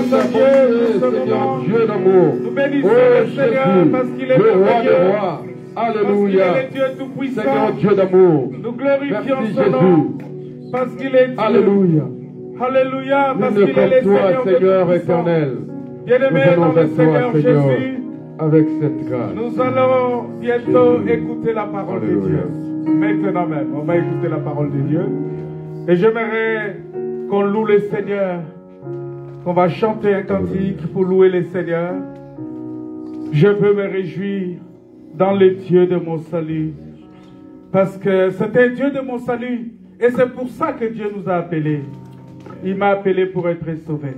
grâce à Dieu pour ce moment. Dieu d'amour. Nous bénissons le Seigneur parce qu'il est merveilleux. Alléluia. Parce qu'il est Dieu tout-puissant. Seigneur Dieu d'amour. Nous glorifions Merci, son nom. Parce qu'il est Dieu. Alléluia. Alléluia. Parce Nous qu'il ne est le comme toi, Seigneur Seigneur éternel. Bien-aimé Nous dans allons le à toi, Seigneur Seigneur, Jésus. avec cette grâce. Nous allons bientôt écouter la parole de Alléluia. Dieu. Maintenant même, on va écouter la parole de Dieu. Et j'aimerais qu'on loue le Seigneur, qu'on va chanter un cantique pour louer le Seigneur. Je veux me réjouir dans le Dieu de mon salut. Parce que c'est un Dieu de mon salut. Et c'est pour ça que Dieu nous a appelés. Il m'a appelé pour être sauvé.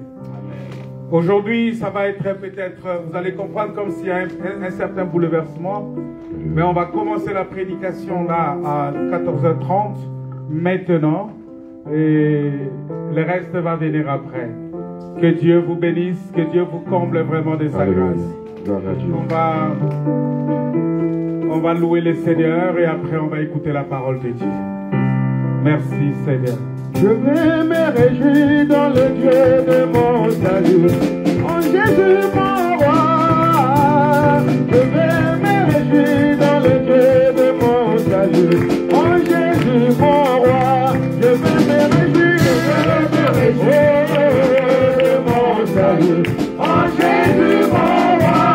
Aujourd'hui, ça va être peut-être, vous allez comprendre comme s'il y a un certain bouleversement. Mais on va commencer la prédication là à 14h30, maintenant. Et le reste va venir après. Que Dieu vous bénisse, que Dieu vous comble vraiment de sa grâce. Gloire à Dieu. On va louer le Seigneur et après on va écouter la parole de Dieu. Merci Seigneur. Je vais me réjouir dans le Dieu de mon salut, en Jésus mon roi. Je vais me réjouir dans le Dieu de mon salut, en Jésus mon roi. Je vais me réjouir de mon salut, en Jésus mon roi.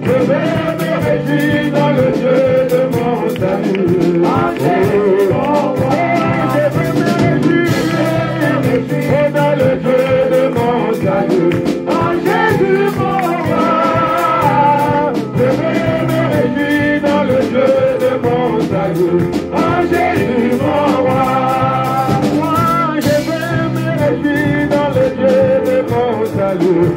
Je vais me réjouir dans le Dieu de mon salut, en Jésus mon roi. Dans le Dieu de mon salut, en Jésus mon roi. Je vais me réjouir dans le Dieu de mon salut, en Jésus mon roi. Moi je vais me réjouir dans le Dieu de mon salut,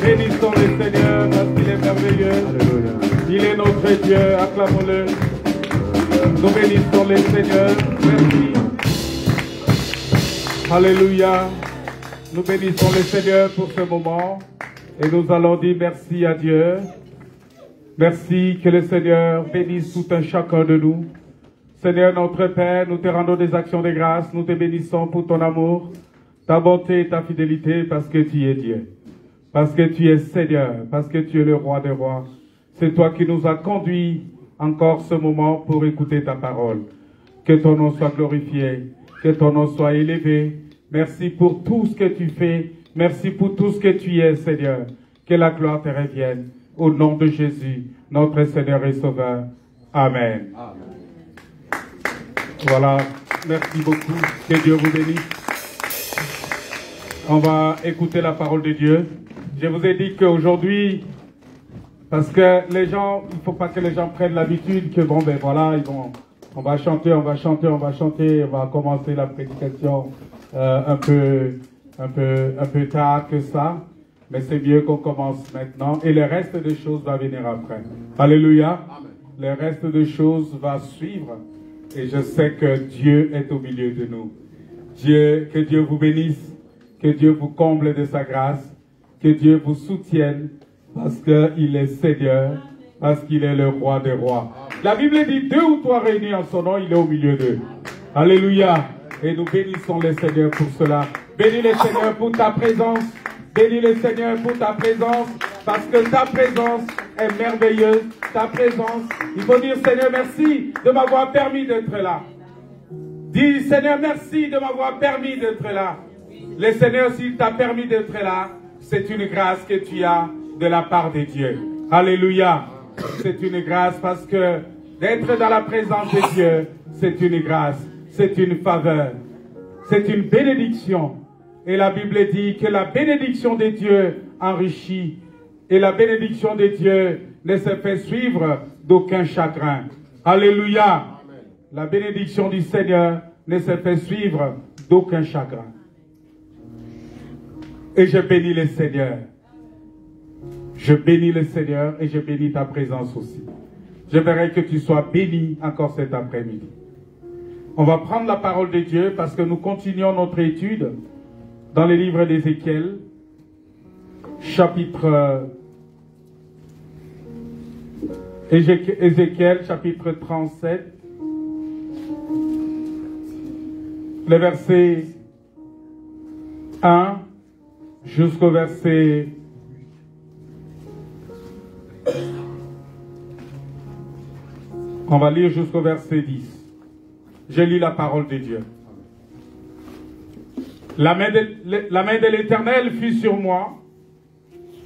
Bénissons le Seigneur parce qu'il est merveilleux. Il est notre Dieu, acclamons-le. Nous bénissons le Seigneur. Merci. Alléluia. Nous bénissons le Seigneur pour ce moment. Et nous allons dire merci à Dieu. Merci que le Seigneur bénisse tout un chacun de nous. Seigneur notre Père, nous te rendons des actions de grâce. Nous te bénissons pour ton amour, ta bonté et ta fidélité parce que tu es Dieu. Parce que tu es Seigneur, parce que tu es le roi des rois. C'est toi qui nous as conduits encore ce moment pour écouter ta parole. Que ton nom soit glorifié, que ton nom soit élevé. Merci pour tout ce que tu fais. Merci pour tout ce que tu es, Seigneur. Que la gloire te revienne. Au nom de Jésus, notre Seigneur et Sauveur. Amen. Amen. Voilà, merci beaucoup. Que Dieu vous bénisse. On va écouter la parole de Dieu. Je vous ai dit qu'aujourd'hui, parce que les gens, il ne faut pas que les gens prennent l'habitude que bon, ben voilà, on va chanter, on va commencer la prédication un peu tard que ça. Mais c'est mieux qu'on commence maintenant. Et le reste des choses va venir après. Alléluia. Amen. Le reste des choses va suivre. Et je sais que Dieu est au milieu de nous. Que Dieu vous bénisse. Que Dieu vous comble de sa grâce. Que Dieu vous soutienne. Parce qu'il est Seigneur. Parce qu'il est le roi des rois. La Bible dit 2 ou 3 réunis en son nom, il est au milieu d'eux. Alléluia. Et nous bénissons le Seigneur pour cela. Bénis le Seigneur pour ta présence. Bénis le Seigneur pour ta présence, parce que ta présence est merveilleuse. Ta présence, il faut dire Seigneur merci de m'avoir permis d'être là. Dis Seigneur merci de m'avoir permis d'être là. Le Seigneur s'il t'a permis d'être là, c'est une grâce que tu as de la part de Dieu. Alléluia. C'est une grâce parce que d'être dans la présence de Dieu, c'est une grâce, c'est une faveur, c'est une bénédiction. Et la Bible dit que la bénédiction de Dieu enrichit. Et la bénédiction de Dieu ne se fait suivre d'aucun chagrin. Alléluia. Amen. La bénédiction du Seigneur ne se fait suivre d'aucun chagrin. Et je bénis le Seigneur. Je bénis le Seigneur et je bénis ta présence aussi. J'aimerais que tu sois béni encore cet après-midi. On va prendre la parole de Dieu parce que nous continuons notre étude dans les livres d'Ézéchiel, chapitre Ézéchiel, chapitre 37, les versets 1 jusqu'au verset 'On va lire jusqu'au verset 10. Je lis la parole de Dieu. La main de l'Éternel fut sur moi,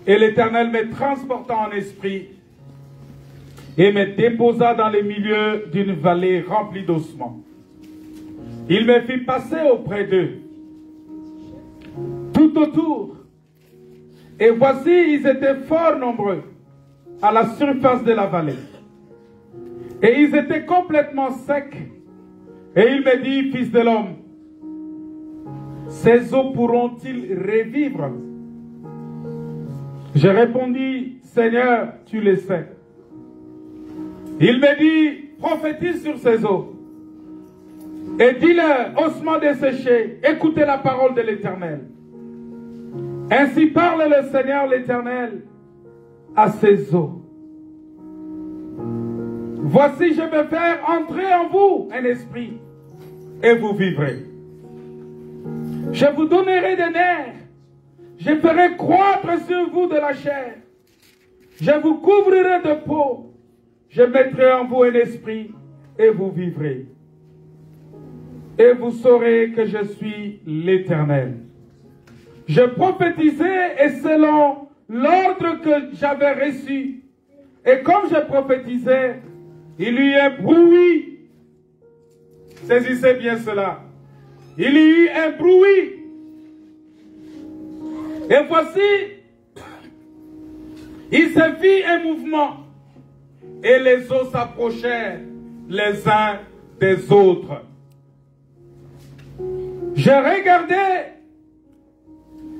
et l'Éternel me transporta en esprit, et me déposa dans le milieu d'une vallée remplie d'ossements. Il me fit passer auprès d'eux, tout autour, et voici, ils étaient fort nombreux à la surface de la vallée, et ils étaient complètement secs. Et il me dit, fils de l'homme, ces eaux pourront-ils revivre? J'ai répondu, Seigneur, tu le sais. Il me dit, prophétise sur ces eaux. Et dis-leur, ossements desséchés, écoutez la parole de l'Éternel. Ainsi parle le Seigneur l'Éternel à ces eaux. Voici, je vais faire entrer en vous un esprit, et vous vivrez. Je vous donnerai des nerfs, je ferai croître sur vous de la chair. Je vous couvrirai de peau, je mettrai en vous un esprit, et vous vivrez. Et vous saurez que je suis l'Éternel. Je prophétisais et selon l'ordre que j'avais reçu. Et comme je prophétisais, il y eut un bruit. Saisissez bien cela. Il y eut un bruit. Et voici, il se fit un mouvement. Et les eaux s'approchèrent les uns des autres. Je regardais,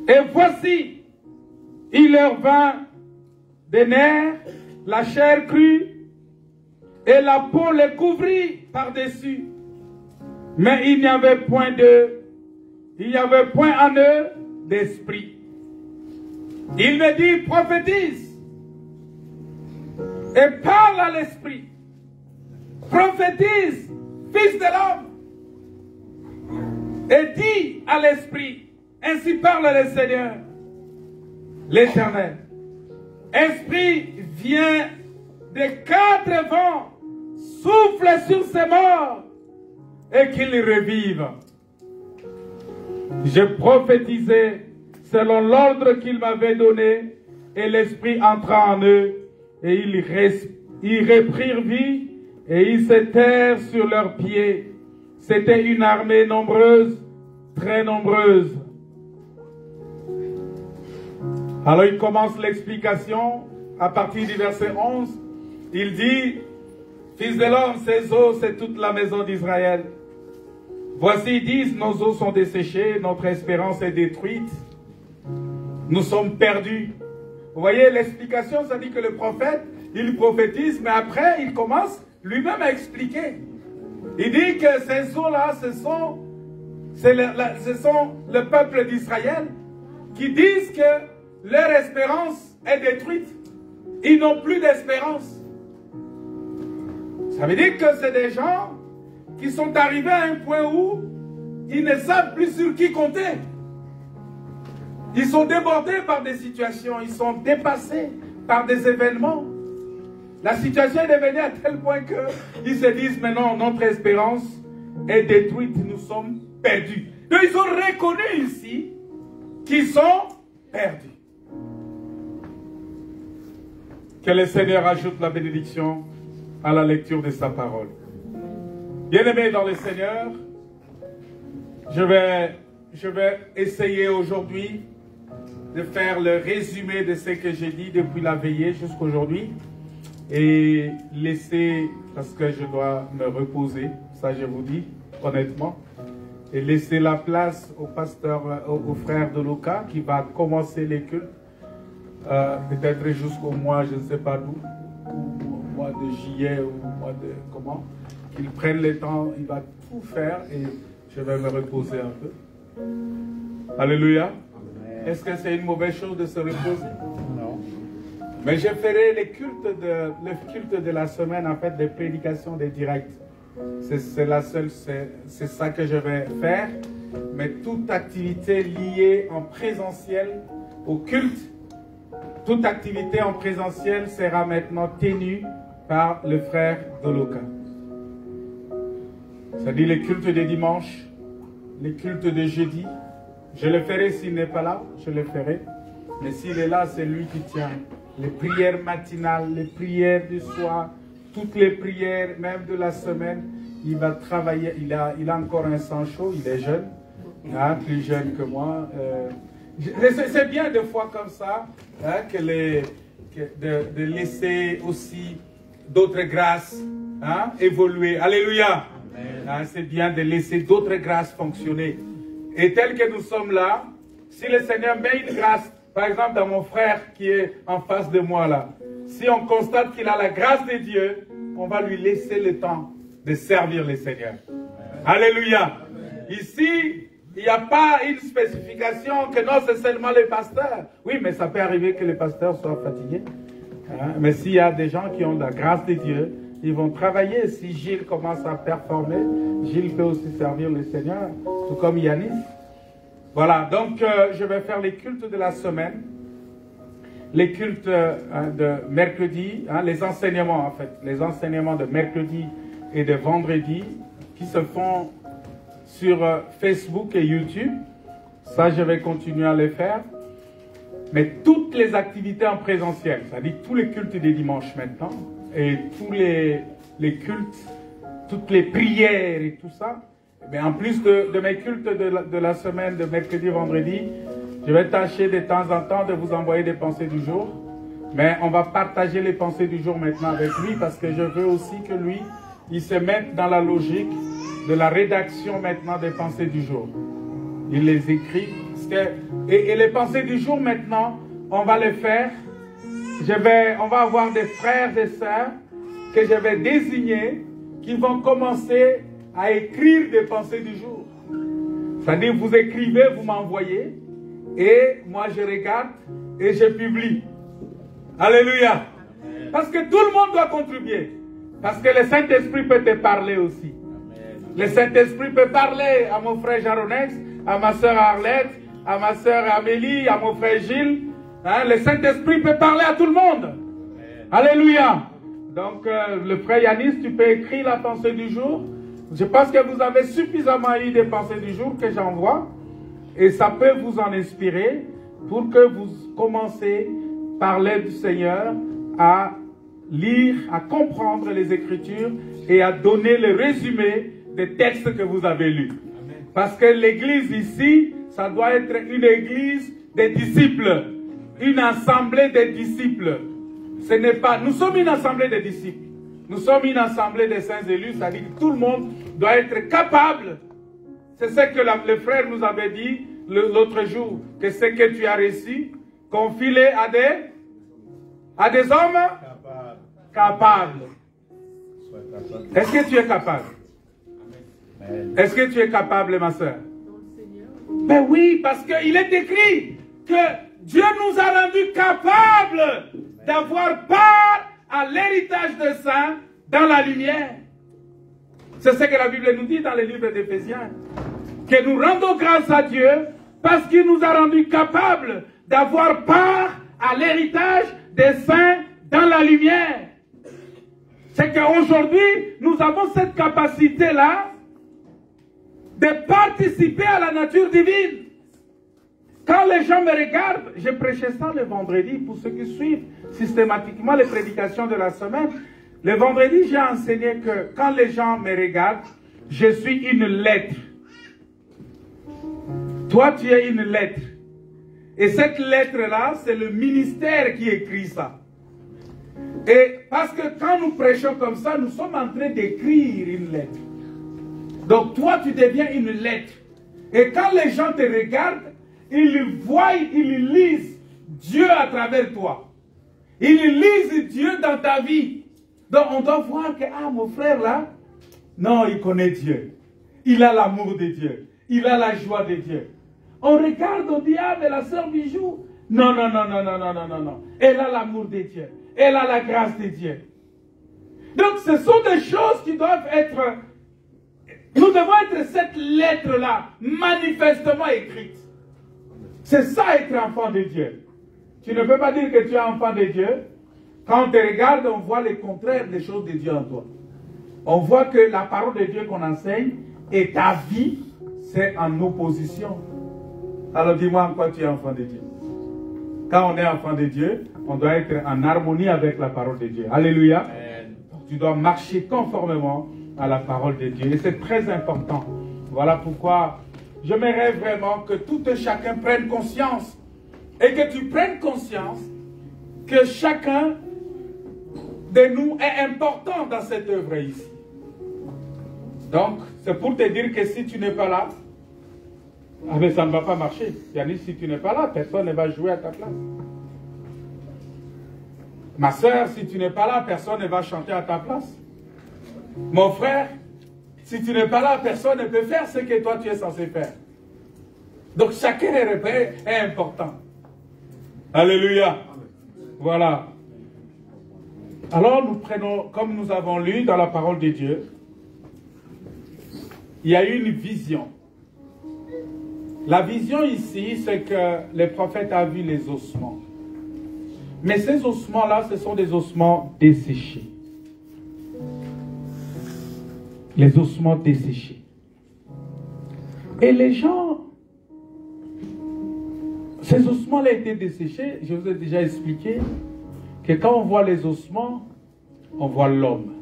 et voici, il leur vint des nerfs, la chair crue, et la peau les couvrit par-dessus. Mais il n'y avait point en eux d'esprit. Il me dit, prophétise, et parle à l'esprit. Prophétise, fils de l'homme. Et dis à l'esprit, ainsi parle le Seigneur, l'Éternel. Esprit, vient des quatre vents, souffle sur ces morts, et qu'ils revivent. Je prophétisais selon l'ordre qu'il m'avait donné, et l'Esprit entra en eux, et ils reprirent vie, et ils s'étèrent sur leurs pieds. C'était une armée nombreuse, très nombreuse. Alors il commence l'explication à partir du verset 11. Il dit, Fils de l'homme, ces eaux, c'est toute la maison d'Israël. Voici, ils disent, nos eaux sont desséchées, notre espérance est détruite. Nous sommes perdus. Vous voyez, l'explication, ça dit que le prophète, il prophétise, mais après, il commence lui-même à expliquer. Il dit que ces eaux-là, ce sont le peuple d'Israël qui disent que leur espérance est détruite. Ils n'ont plus d'espérance. Ça veut dire que c'est des gens qui sont arrivés à un point où ils ne savent plus sur qui compter. Ils sont débordés par des situations, ils sont dépassés par des événements. La situation est devenue à tel point qu'ils se disent maintenant notre espérance est détruite, nous sommes perdus. Donc ils ont reconnu ici qu'ils sont perdus. Que le Seigneur ajoute la bénédiction à la lecture de sa parole. Bien-aimés dans le Seigneur, je vais essayer aujourd'hui de faire le résumé de ce que j'ai dit depuis la veillée jusqu'à aujourd'hui et laisser, parce que je dois me reposer, ça je vous dis honnêtement, et laisser la place au pasteur, au frère de Luca qui va commencer les cultes, peut-être jusqu'au mois, je ne sais pas d'où, au mois de juillet ou au mois de comment, qu'il prenne le temps, il va tout faire et je vais me reposer un peu. Alléluia. Est-ce que c'est une mauvaise chose de se reposer? Non. Mais je ferai le culte de la semaine, en fait, des prédications, des directs. C'est ça que je vais faire. Mais toute activité liée en présentiel au culte, toute activité en présentiel sera maintenant tenue par le frère Doloka. Ça dit les cultes des dimanches, les cultes de jeudi. Je le ferai s'il n'est pas là, je le ferai. Mais s'il est là, c'est lui qui tient. Les prières matinales, les prières du soir, toutes les prières, même de la semaine, il va travailler. Il a encore un sang chaud, il est jeune, hein, plus jeune que moi. C'est bien des fois comme ça, hein, de laisser aussi d'autres grâces hein, évoluer. Alléluia. Hein, c'est bien de laisser d'autres grâces fonctionner. Et tel que nous sommes là, si le Seigneur met une grâce par exemple, dans mon frère qui est en face de moi là, si on constate qu'il a la grâce de Dieu, on va lui laisser le temps de servir le Seigneur. Alléluia. Ici, il n'y a pas une spécification que non, c'est seulement les pasteurs. Oui, mais ça peut arriver que les pasteurs soient fatigués. Hein? Mais s'il y a des gens qui ont la grâce de Dieu, ils vont travailler. Si Gilles commence à performer, Gilles peut aussi servir le Seigneur, tout comme Yanis. Voilà, donc je vais faire les cultes de la semaine. Les cultes de mercredi, hein, les enseignements en fait, les enseignements de mercredi et de vendredi qui se font sur Facebook et YouTube. Ça, je vais continuer à les faire. Mais toutes les activités en présentiel, c'est-à-dire tous les cultes des dimanches maintenant, et tous les cultes, toutes les prières et tout ça, mais en plus de mes cultes de la semaine, de mercredi, vendredi, je vais tâcher de temps en temps de vous envoyer des pensées du jour. Mais on va partager les pensées du jour maintenant avec lui parce que je veux aussi que lui, il se mette dans la logique de la rédaction maintenant des pensées du jour. Il les écrit. Et les pensées du jour maintenant, on va les faire. On va avoir des frères et sœurs que je vais désigner qui vont commencer à écrire des pensées du jour. C'est-à-dire, vous écrivez, vous m'envoyez. Et moi, je regarde et je publie. Alléluia. Parce que tout le monde doit contribuer. Parce que le Saint-Esprit peut te parler aussi. Le Saint-Esprit peut parler à mon frère Jaronex, à ma soeur Arlette, à ma soeur Amélie, à mon frère Gilles. Hein, le Saint-Esprit peut parler à tout le monde. Alléluia. Donc, le frère Yanis, tu peux écrire la pensée du jour. Je pense que vous avez suffisamment eu des pensées du jour que j'envoie. Et ça peut vous en inspirer pour que vous commencez par l'aide du Seigneur à lire, à comprendre les Écritures et à donner le résumé des textes que vous avez lus. Parce que l'église ici, ça doit être une église des disciples, une assemblée des disciples. Ce n'est pas, nous sommes une assemblée des disciples. Nous sommes une assemblée des saints élus, c'est-à-dire que tout le monde doit être capable. C'est ce que le frère nous avait dit l'autre jour, que ce que tu as reçu, confie-le à des hommes capables. Est-ce que tu es capable? Est-ce que tu es capable, ma soeur? Ben oui, parce qu'il est écrit que Dieu nous a rendus capables d'avoir part à l'héritage des saints dans la lumière. C'est ce que la Bible nous dit dans le livre d'Éphésiens. Que nous rendons grâce à Dieu parce qu'il nous a rendus capables d'avoir part à l'héritage des saints dans la lumière. C'est qu'aujourd'hui, nous avons cette capacité-là de participer à la nature divine. Quand les gens me regardent, j'ai prêché ça le vendredi pour ceux qui suivent systématiquement les prédications de la semaine. Le vendredi, j'ai enseigné que quand les gens me regardent, je suis une lettre. Toi, tu es une lettre. Et cette lettre-là, c'est le ministère qui écrit ça. Et parce que quand nous prêchons comme ça, nous sommes en train d'écrire une lettre. Donc toi, tu deviens une lettre. Et quand les gens te regardent, ils voient, ils lisent Dieu à travers toi. Ils lisent Dieu dans ta vie. Donc on doit voir que, ah, mon frère là, non, il connaît Dieu. Il a l'amour de Dieu. Il a la joie de Dieu. On regarde, on dit, ah, mais la sœur Bijou. Non, non, non, non, non, non, non, non, non. Elle a l'amour de Dieu. Elle a la grâce de Dieu. Donc ce sont des choses qui doivent être... Nous devons être cette lettre-là, manifestement écrite. C'est ça être enfant de Dieu. Tu ne peux pas dire que tu es enfant de Dieu. Quand on te regarde, on voit le contraire des choses de Dieu en toi. On voit que la parole de Dieu qu'on enseigne et ta vie, c'est en opposition. Alors dis-moi en quoi tu es enfant de Dieu. Quand on est enfant de Dieu, on doit être en harmonie avec la parole de Dieu. Alléluia. Amen. Tu dois marcher conformément à la parole de Dieu. Et c'est très important. Voilà pourquoi j'aimerais vraiment que tout et chacun prenne conscience. Et que tu prennes conscience que chacun de nous est important dans cette œuvre ici. Donc, c'est pour te dire que si tu n'es pas là, Ah mais ça ne va pas marcher. Yannick, si tu n'es pas là, personne ne va jouer à ta place. Ma soeur, si tu n'es pas là, personne ne va chanter à ta place. Mon frère, si tu n'es pas là, personne ne peut faire ce que toi tu es censé faire. Donc chacun est important. Alléluia. Voilà. Alors nous prenons, comme nous avons lu dans la parole de Dieu, il y a eu une vision. La vision ici, c'est que le prophète a vu les ossements. Mais ces ossements-là, ce sont des ossements desséchés. Les ossements desséchés. Et les gens, ces ossements-là étaient desséchés. Je vous ai déjà expliqué que quand on voit les ossements, on voit l'homme.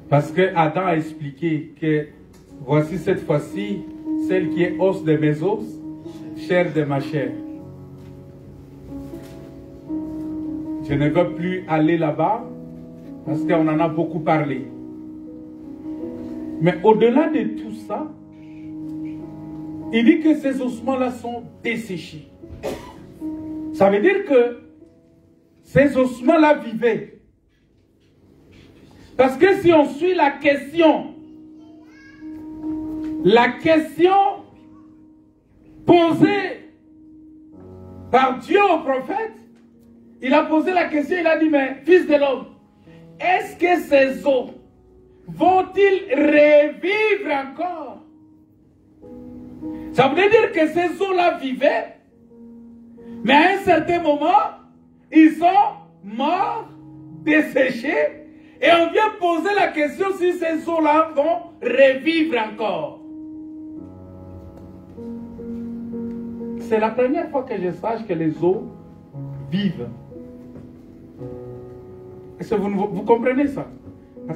Parce que Adam a expliqué que voici cette fois-ci celle qui est os de mes os, chair de ma chair. Je ne veux plus aller là-bas parce qu'on en a beaucoup parlé. Mais au-delà de tout ça, il dit que ces ossements-là sont desséchés. Ça veut dire que ces ossements-là vivaient. Parce que si on suit la question posée par Dieu au prophète, il a posé la question, il a dit, mais fils de l'homme, est-ce que ces os vont-ils revivre encore? Ça veut dire que ces os-là vivaient, mais à un certain moment, ils sont morts, desséchés, et on vient poser la question si ces os-là vont revivre encore. C'est la première fois que je sache que les os vivent. Est-ce que vous comprenez ça?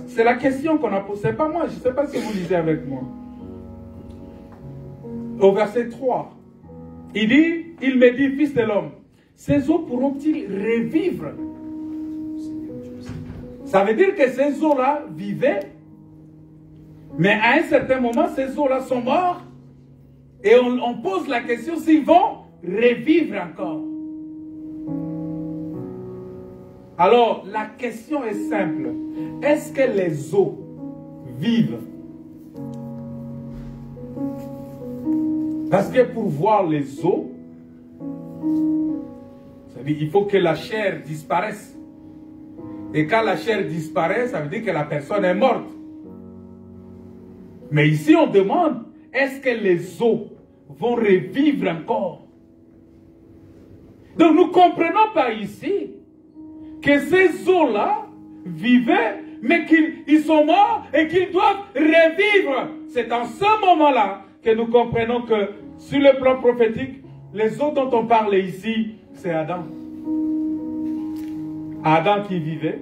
C'est la question qu'on a posée. C'est pas moi, je ne sais pas si vous lisez avec moi. Au verset 3, il dit, il me dit, fils de l'homme, ces os pourront-ils revivre? Ça veut dire que ces os-là vivaient, mais à un certain moment, ces os-là sont morts, et on pose la question s'ils vont revivre encore. Alors, la question est simple. Est-ce que les os vivent? Parce que pour voir les os, ça veut dire il faut que la chair disparaisse. Et quand la chair disparaît, ça veut dire que la personne est morte. Mais ici, on demande, est-ce que les os vont revivre encore? Donc, nous ne comprenons pas ici que ces os-là vivaient, mais qu'ils sont morts et qu'ils doivent revivre. C'est en ce moment-là que nous comprenons que, sur le plan prophétique, les os dont on parle ici, c'est Adam. Adam qui vivait.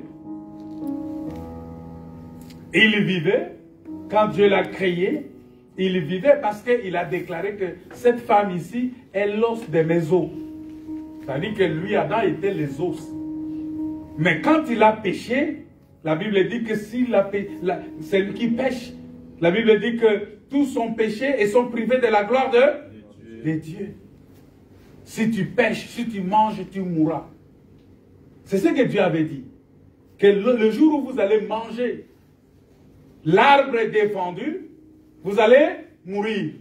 Il vivait. Quand Dieu l'a créé, il vivait parce qu'il a déclaré que cette femme ici est l'os de mes os. C'est-à-dire que lui, Adam, était les os. Mais quand il a péché, la Bible dit que c'est lui qui pêche. La Bible dit que tous sont péchés et sont privés de la gloire de Dieu. Si tu pêches, si tu manges, tu mourras. C'est ce que Dieu avait dit. Que le jour où vous allez manger l'arbre défendu, vous allez mourir.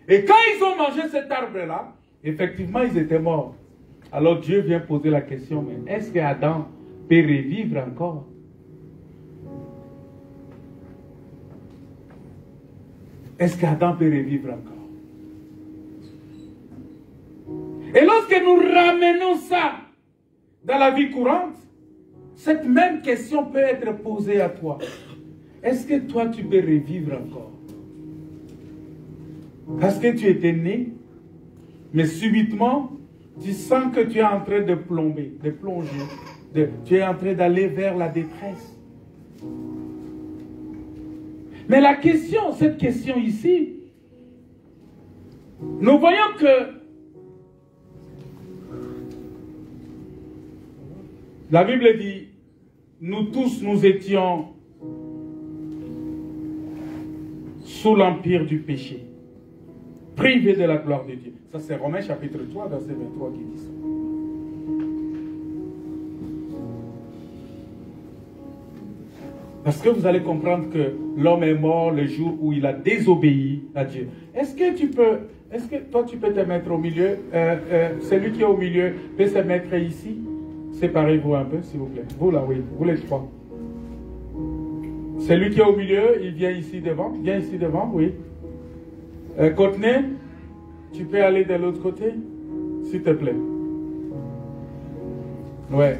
Et quand ils ont mangé cet arbre-là, effectivement, ils étaient morts. Alors Dieu vient poser la question, mais est-ce qu'Adam peut revivre encore? Est-ce qu'Adam peut revivre encore? Et lorsque nous ramenons ça dans la vie courante, cette même question peut être posée à toi. Est-ce que toi tu peux revivre encore? Parce que tu étais né, mais subitement, tu sens que tu es en train de plomber, de plonger. Tu es en train d'aller vers la détresse. Mais la question, cette question ici, nous voyons que la Bible dit, nous tous nous étions sous l'empire du péché. privés de la gloire de Dieu. Ça, c'est Romains chapitre 3, verset 23 qui dit ça. Parce que vous allez comprendre que l'homme est mort le jour où il a désobéi à Dieu. Est-ce que toi tu peux te mettre au milieu? Celui qui est au milieu peut se mettre ici. Séparez-vous un peu, s'il vous plaît. Vous là, oui, vous les trois. Celui qui est au milieu, il vient ici devant. Viens ici devant, oui. Courtney, tu peux aller de l'autre côté, s'il te plaît. Ouais.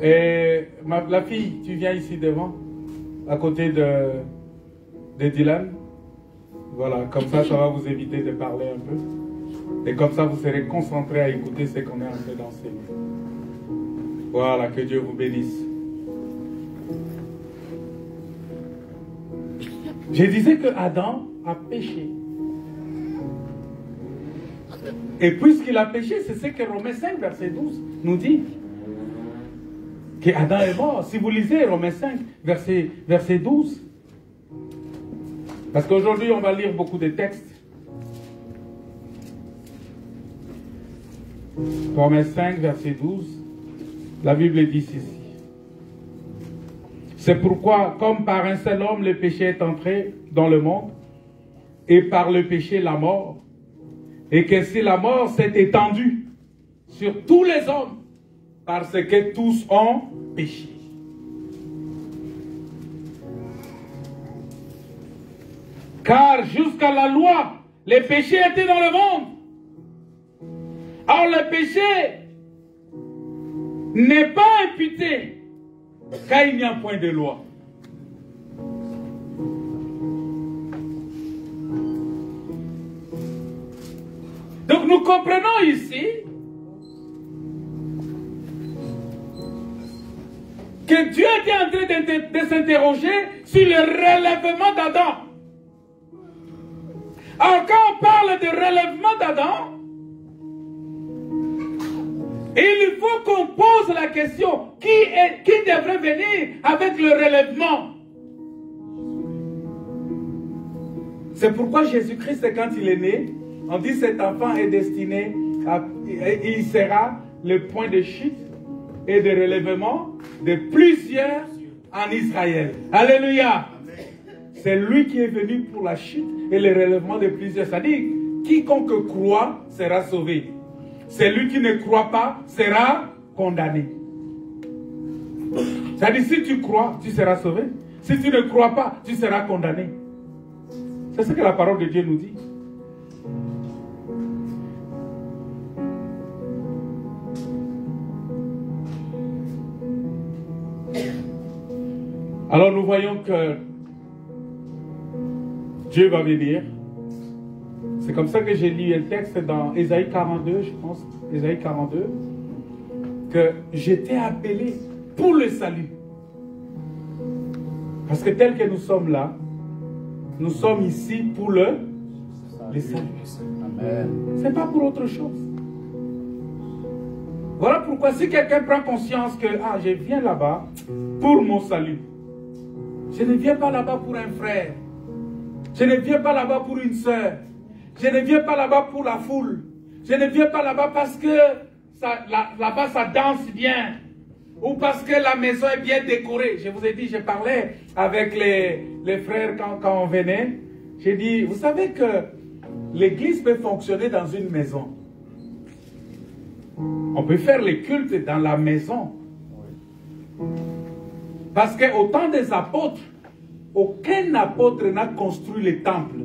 Et la fille, tu viens ici devant, à côté de Dylan. Voilà, comme ça va vous éviter de parler un peu. Et comme ça, vous serez concentrés à écouter ce qu'on est en train d'enseigner. Voilà, que Dieu vous bénisse. Je disais que Adam a péché. Et puisqu'il a péché, c'est ce que Romains 5, verset 12 nous dit. Que Adam est mort. Si vous lisez Romains 5, verset 12. Parce qu'aujourd'hui, on va lire beaucoup de textes. Romains 5, verset 12. La Bible dit ceci. C'est pourquoi, comme par un seul homme, le péché est entré dans le monde, et par le péché, la mort, et que si la mort s'est étendue sur tous les hommes, parce que tous ont péché. Car jusqu'à la loi, les péchés étaient dans le monde. Or, le péché n'est pas imputé, car il n'y a point de loi. Donc nous comprenons ici que Dieu était en train de s'interroger sur le relèvement d'Adam. Alors quand on parle de relèvement d'Adam, il faut qu'on pose la question, qui devrait venir avec le relèvement? C'est pourquoi Jésus-Christ, quand il est né, on dit cet enfant est destiné il sera le point de chute et de relèvement de plusieurs en Israël. Alléluia. C'est lui qui est venu pour la chute et le relèvement de plusieurs. C'est-à-dire, quiconque croit sera sauvé. Celui qui ne croit pas sera condamné. C'est-à-dire, si tu crois, tu seras sauvé. Si tu ne crois pas, tu seras condamné. C'est ce que la parole de Dieu nous dit. Alors nous voyons que Dieu va venir. C'est comme ça que j'ai lu un texte dans Ésaïe 42, je pense, Ésaïe 42, que j'étais appelé pour le salut. Parce que tel que nous sommes là, nous sommes ici pour le salut. Ce n'est pas pour autre chose. Voilà pourquoi si quelqu'un prend conscience que je viens là-bas pour mon salut, je ne viens pas là-bas pour un frère, je ne viens pas là-bas pour une soeur, je ne viens pas là-bas pour la foule, je ne viens pas là-bas parce que là-bas ça danse bien, ou parce que la maison est bien décorée. Je vous ai dit, je parlais avec les frères quand on venait, j'ai dit, vous savez que l'église peut fonctionner dans une maison. On peut faire les cultes dans la maison. Parce qu'au temps des apôtres, aucun apôtre n'a construit le temple.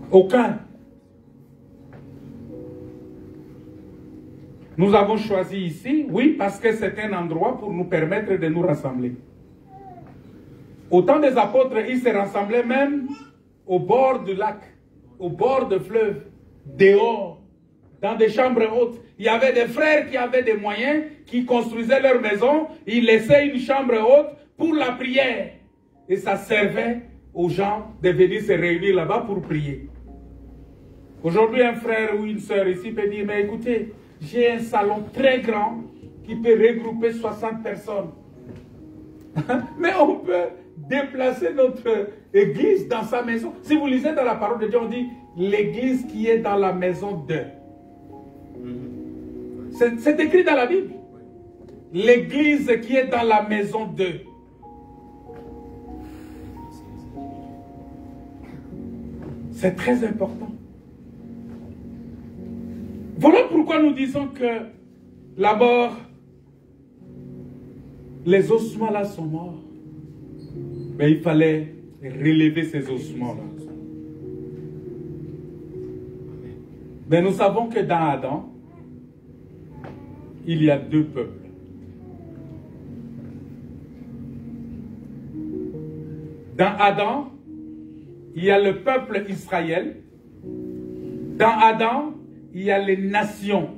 Aucun. Nous avons choisi ici, oui, parce que c'est un endroit pour nous permettre de nous rassembler. Au temps des apôtres, ils se rassemblaient même au bord du lac, au bord du fleuve, dehors, dans des chambres hautes. Il y avait des frères qui avaient des moyens, qui construisaient leur maison, ils laissaient une chambre haute pour la prière. Et ça servait aux gens de venir se réunir là-bas pour prier. Aujourd'hui, un frère ou une sœur ici peut dire, mais écoutez, j'ai un salon très grand qui peut regrouper 60 personnes. Mais on peut déplacer église dans sa maison. Si vous lisez dans la parole de Dieu, on dit l'église qui est dans la maison de. C'est écrit dans la Bible. L'église qui est dans la maison de. C'est très important. Voilà pourquoi nous disons que la mort, les ossements là sont morts. Mais il fallait relever ces ossements-là. Mais nous savons que dans Adam, il y a deux peuples. Dans Adam, il y a le peuple Israël. Dans Adam, il y a les nations.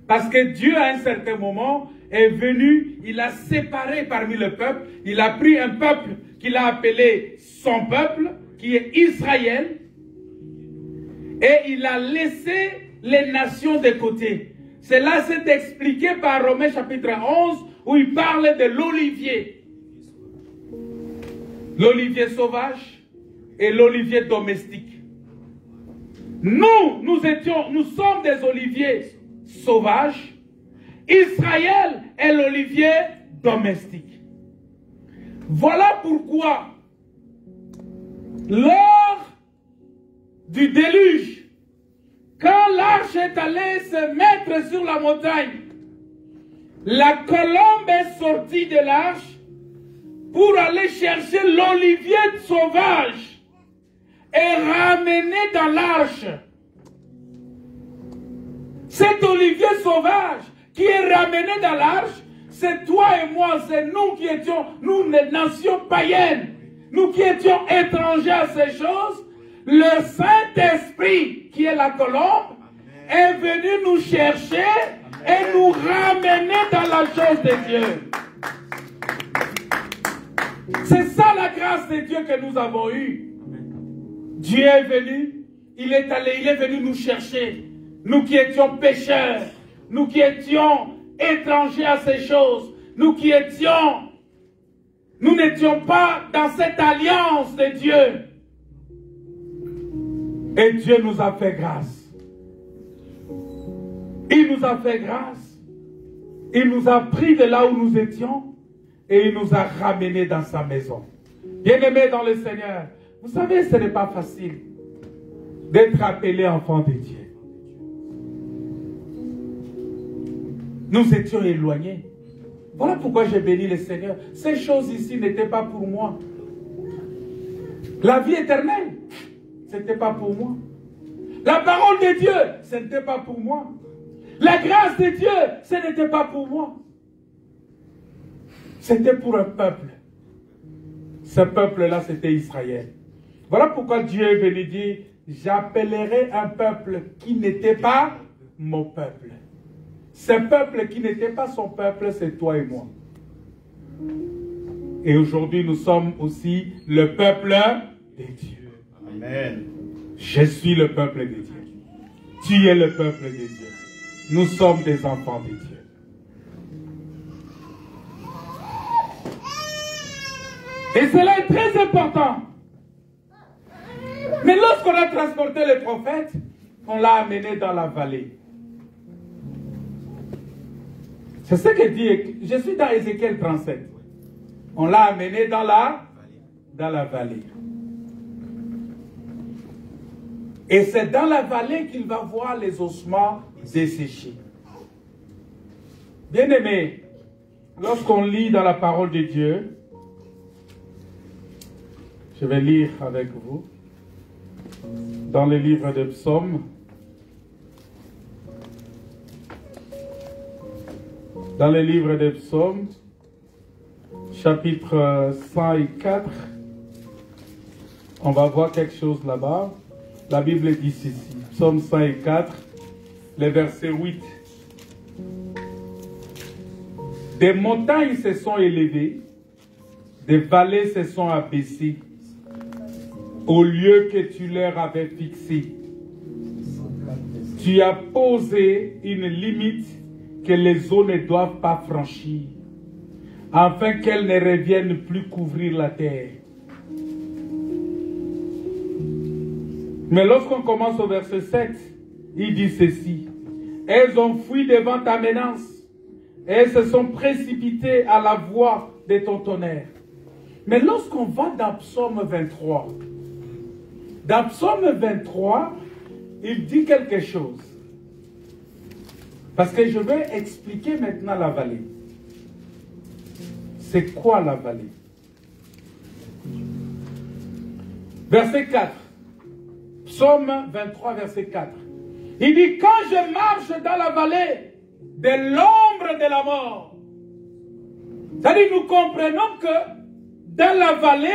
Parce que Dieu, à un certain moment, est venu, il a séparé parmi le peuple, il a pris un peuple qu'il a appelé son peuple, qui est Israël, et il a laissé les nations de côté. Cela s'est expliqué par Romains chapitre 11, où il parle de l'olivier. L'olivier sauvage et l'olivier domestique. Nous sommes des oliviers sauvages. Israël est l'olivier domestique. Voilà pourquoi, lors du déluge, quand l'arche est allée se mettre sur la montagne, la colombe est sortie de l'arche pour aller chercher l'olivier sauvage et ramener dans l'arche. Cet olivier sauvage qui est ramené dans l'arche, c'est toi et moi, c'est nous qui étions, nous les nations païennes, nous qui étions étrangers à ces choses. Le Saint-Esprit, qui est la colombe, est venu nous chercher et nous ramener dans la chose de Dieu. C'est ça la grâce de Dieu que nous avons eue. Dieu est venu, il est venu nous chercher. Nous qui étions pécheurs, nous qui étions étrangers à ces choses, nous n'étions pas dans cette alliance de Dieu. Et Dieu nous a fait grâce. Il nous a fait grâce. Il nous a pris de là où nous étions et il nous a ramenés dans sa maison. Bien-aimés dans le Seigneur, vous savez, ce n'est pas facile d'être appelé enfant de Dieu. Nous étions éloignés. Voilà pourquoi j'ai béni le Seigneur. Ces choses ici n'étaient pas pour moi. La vie éternelle, ce n'était pas pour moi. La parole de Dieu, ce n'était pas pour moi. La grâce de Dieu, ce n'était pas pour moi. C'était pour un peuple. Ce peuple-là, c'était Israël. Voilà pourquoi Dieu est venu dire, j'appellerai un peuple qui n'était pas mon peuple. Ce peuple qui n'était pas son peuple, c'est toi et moi. Et aujourd'hui, nous sommes aussi le peuple de Dieu. Amen. Je suis le peuple de Dieu. Tu es le peuple de Dieu. Nous sommes des enfants de Dieu. Et cela est très important. Mais lorsqu'on a transporté le prophète, on l'a amené dans la vallée. C'est ce que dit, je suis dans Ézéchiel 37. On l'a amené dans la vallée. Et c'est dans la vallée qu'il va voir les ossements desséchés. Bien-aimés, lorsqu'on lit dans la parole de Dieu, je vais lire avec vous, dans le livre de Psaumes, dans le livre des Psaumes, chapitre 104, on va voir quelque chose là-bas. La Bible dit ceci, Psaume 104, le verset 8. Des montagnes se sont élevées, des vallées se sont abaissées, au lieu que tu leur avais fixé. Tu as posé une limite que les eaux ne doivent pas franchir, afin qu'elles ne reviennent plus couvrir la terre. Mais lorsqu'on commence au verset 7, il dit ceci. Elles ont fui devant ta menace. Elles se sont précipitées à la voix de ton tonnerre. Mais lorsqu'on va dans Psaume 23, dans Psaume 23, il dit quelque chose. Parce que je vais expliquer maintenant la vallée. C'est quoi la vallée? Verset 4. Psaume 23, verset 4. Il dit, quand je marche dans la vallée de l'ombre de la mort. C'est-à-dire, nous comprenons que dans la vallée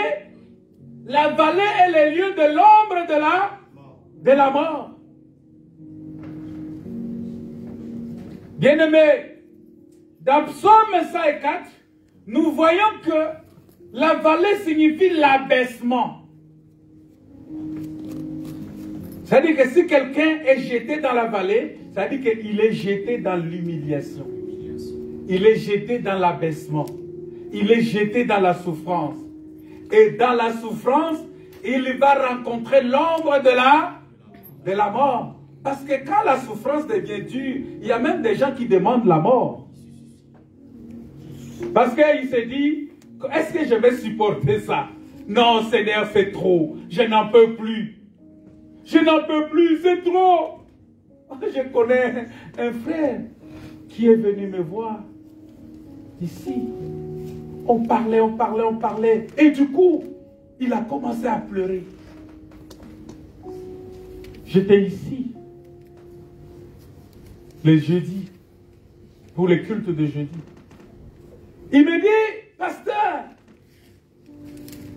est le lieu de l'ombre de la mort. Bien-aimés, dans Psaume 104, nous voyons que la vallée signifie l'abaissement. C'est-à-dire que si quelqu'un est jeté dans la vallée, c'est-à-dire qu'il est jeté dans l'humiliation. Il est jeté dans l'abaissement. Il est jeté dans la souffrance. Et dans la souffrance, il va rencontrer l'ombre de la mort. Parce que quand la souffrance devient dure, il y a même des gens qui demandent la mort. Parce qu'il se dit, est-ce que je vais supporter ça? Non, Seigneur, c'est trop. Je n'en peux plus. Je n'en peux plus, c'est trop. Je connais un frère qui est venu me voir ici. On parlait. Et du coup, il a commencé à pleurer. J'étais ici le jeudi, pour les cultes de jeudi. Il me dit, pasteur,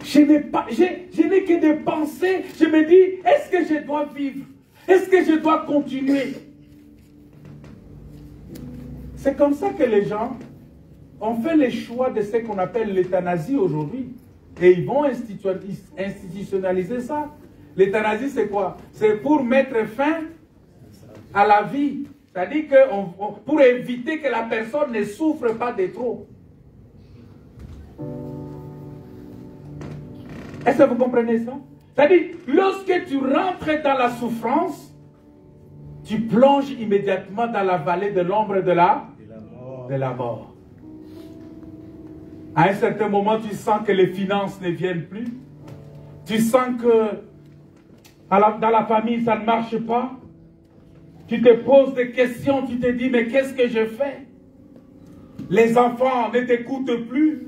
je n'ai que des pensées. Je me dis, est-ce que je dois vivre? Est-ce que je dois continuer? C'est comme ça que les gens ont fait le choix de ce qu'on appelle l'euthanasie aujourd'hui. Et ils vont institutionnaliser ça. L'euthanasie, c'est quoi? C'est pour mettre fin à la vie. C'est-à-dire que pour éviter que la personne ne souffre pas de trop. Est-ce que vous comprenez ça? C'est-à-dire, lorsque tu rentres dans la souffrance, tu plonges immédiatement dans la vallée de l'ombre de la mort. À un certain moment, tu sens que les finances ne viennent plus. Tu sens que dans la famille, ça ne marche pas. Tu te poses des questions, tu te dis, mais qu'est-ce que je fais? Les enfants ne t'écoutent plus.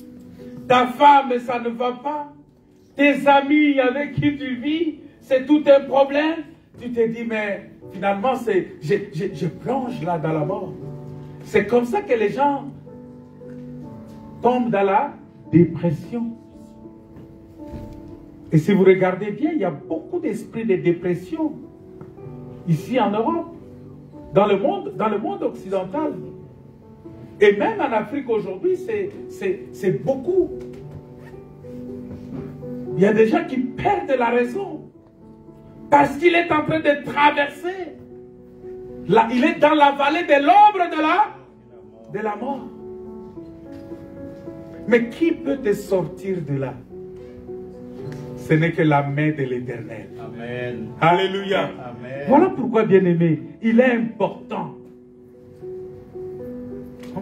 Ta femme, ça ne va pas. Tes amis avec qui tu vis, c'est tout un problème. Tu te dis, mais finalement, je plonge là dans la mort. C'est comme ça que les gens tombent dans la dépression. Et si vous regardez bien, il y a beaucoup d'esprits de dépression ici en Europe, dans le monde occidental. Et même en Afrique aujourd'hui, c'est beaucoup. Il y a des gens qui perdent la raison parce qu'il est en train de traverser. Là, il est dans la vallée de l'ombre de la mort. Mais qui peut te sortir de là? Ce n'est que la main de l'Éternel. Amen. Alléluia. Amen. Voilà pourquoi, bien-aimé, il est important. On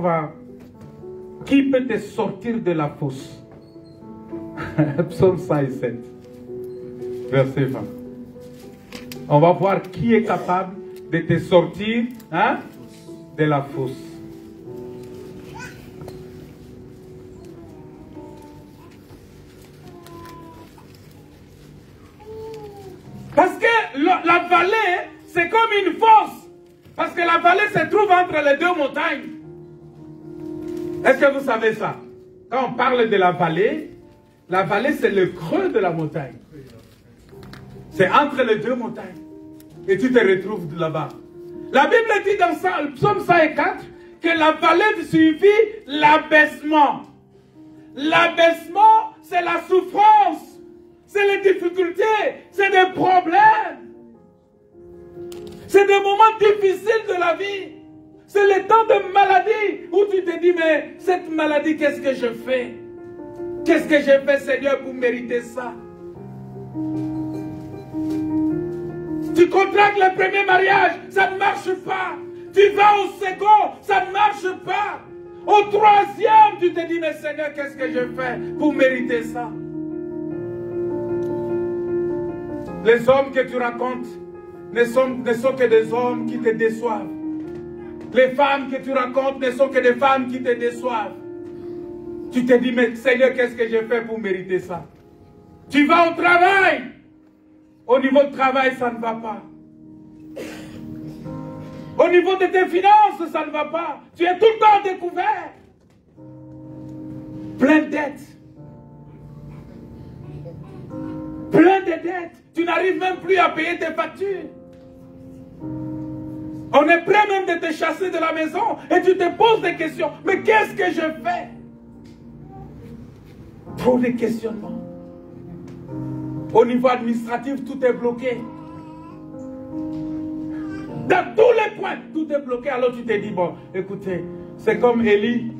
va. Qui peut te sortir de la fosse? Psaume 107, verset 20. On va voir qui est capable de te sortir de la fosse. Parce que la vallée, c'est comme une fosse. Parce que la vallée se trouve entre les deux montagnes. Est-ce que vous savez ça? Quand on parle de la vallée c'est le creux de la montagne. C'est entre les deux montagnes. Et tu te retrouves là-bas. La Bible dit dans Psaume 104 que la vallée suffit l'abaissement. L'abaissement, c'est la souffrance. C'est les difficultés. C'est des problèmes. C'est des moments difficiles de la vie. C'est le temps de maladie où tu te dis, mais cette maladie, qu'est-ce que je fais? Qu'est-ce que j'ai fait, Seigneur, pour mériter ça? Tu contractes le premier mariage, ça ne marche pas. Tu vas au second, ça ne marche pas. Au troisième, tu te dis, mais Seigneur, qu'est-ce que je fais pour mériter ça? Les hommes que tu racontes ne sont que des hommes qui te déçoivent. Les femmes que tu racontes ne sont que des femmes qui te déçoivent. Tu te dis, mais Seigneur, qu'est-ce que je fais pour mériter ça? Tu vas au travail. Au niveau du travail, ça ne va pas. Au niveau de tes finances, ça ne va pas. Tu es tout le temps découvert. Plein de dettes. Plein de dettes. Tu n'arrives même plus à payer tes factures. On est prêt même de te chasser de la maison et tu te poses des questions. Mais qu'est-ce que je fais? Trop de questionnements. Au niveau administratif, tout est bloqué. Dans tous les coins, tout est bloqué. Alors tu te dis, bon, écoutez, c'est comme Élie,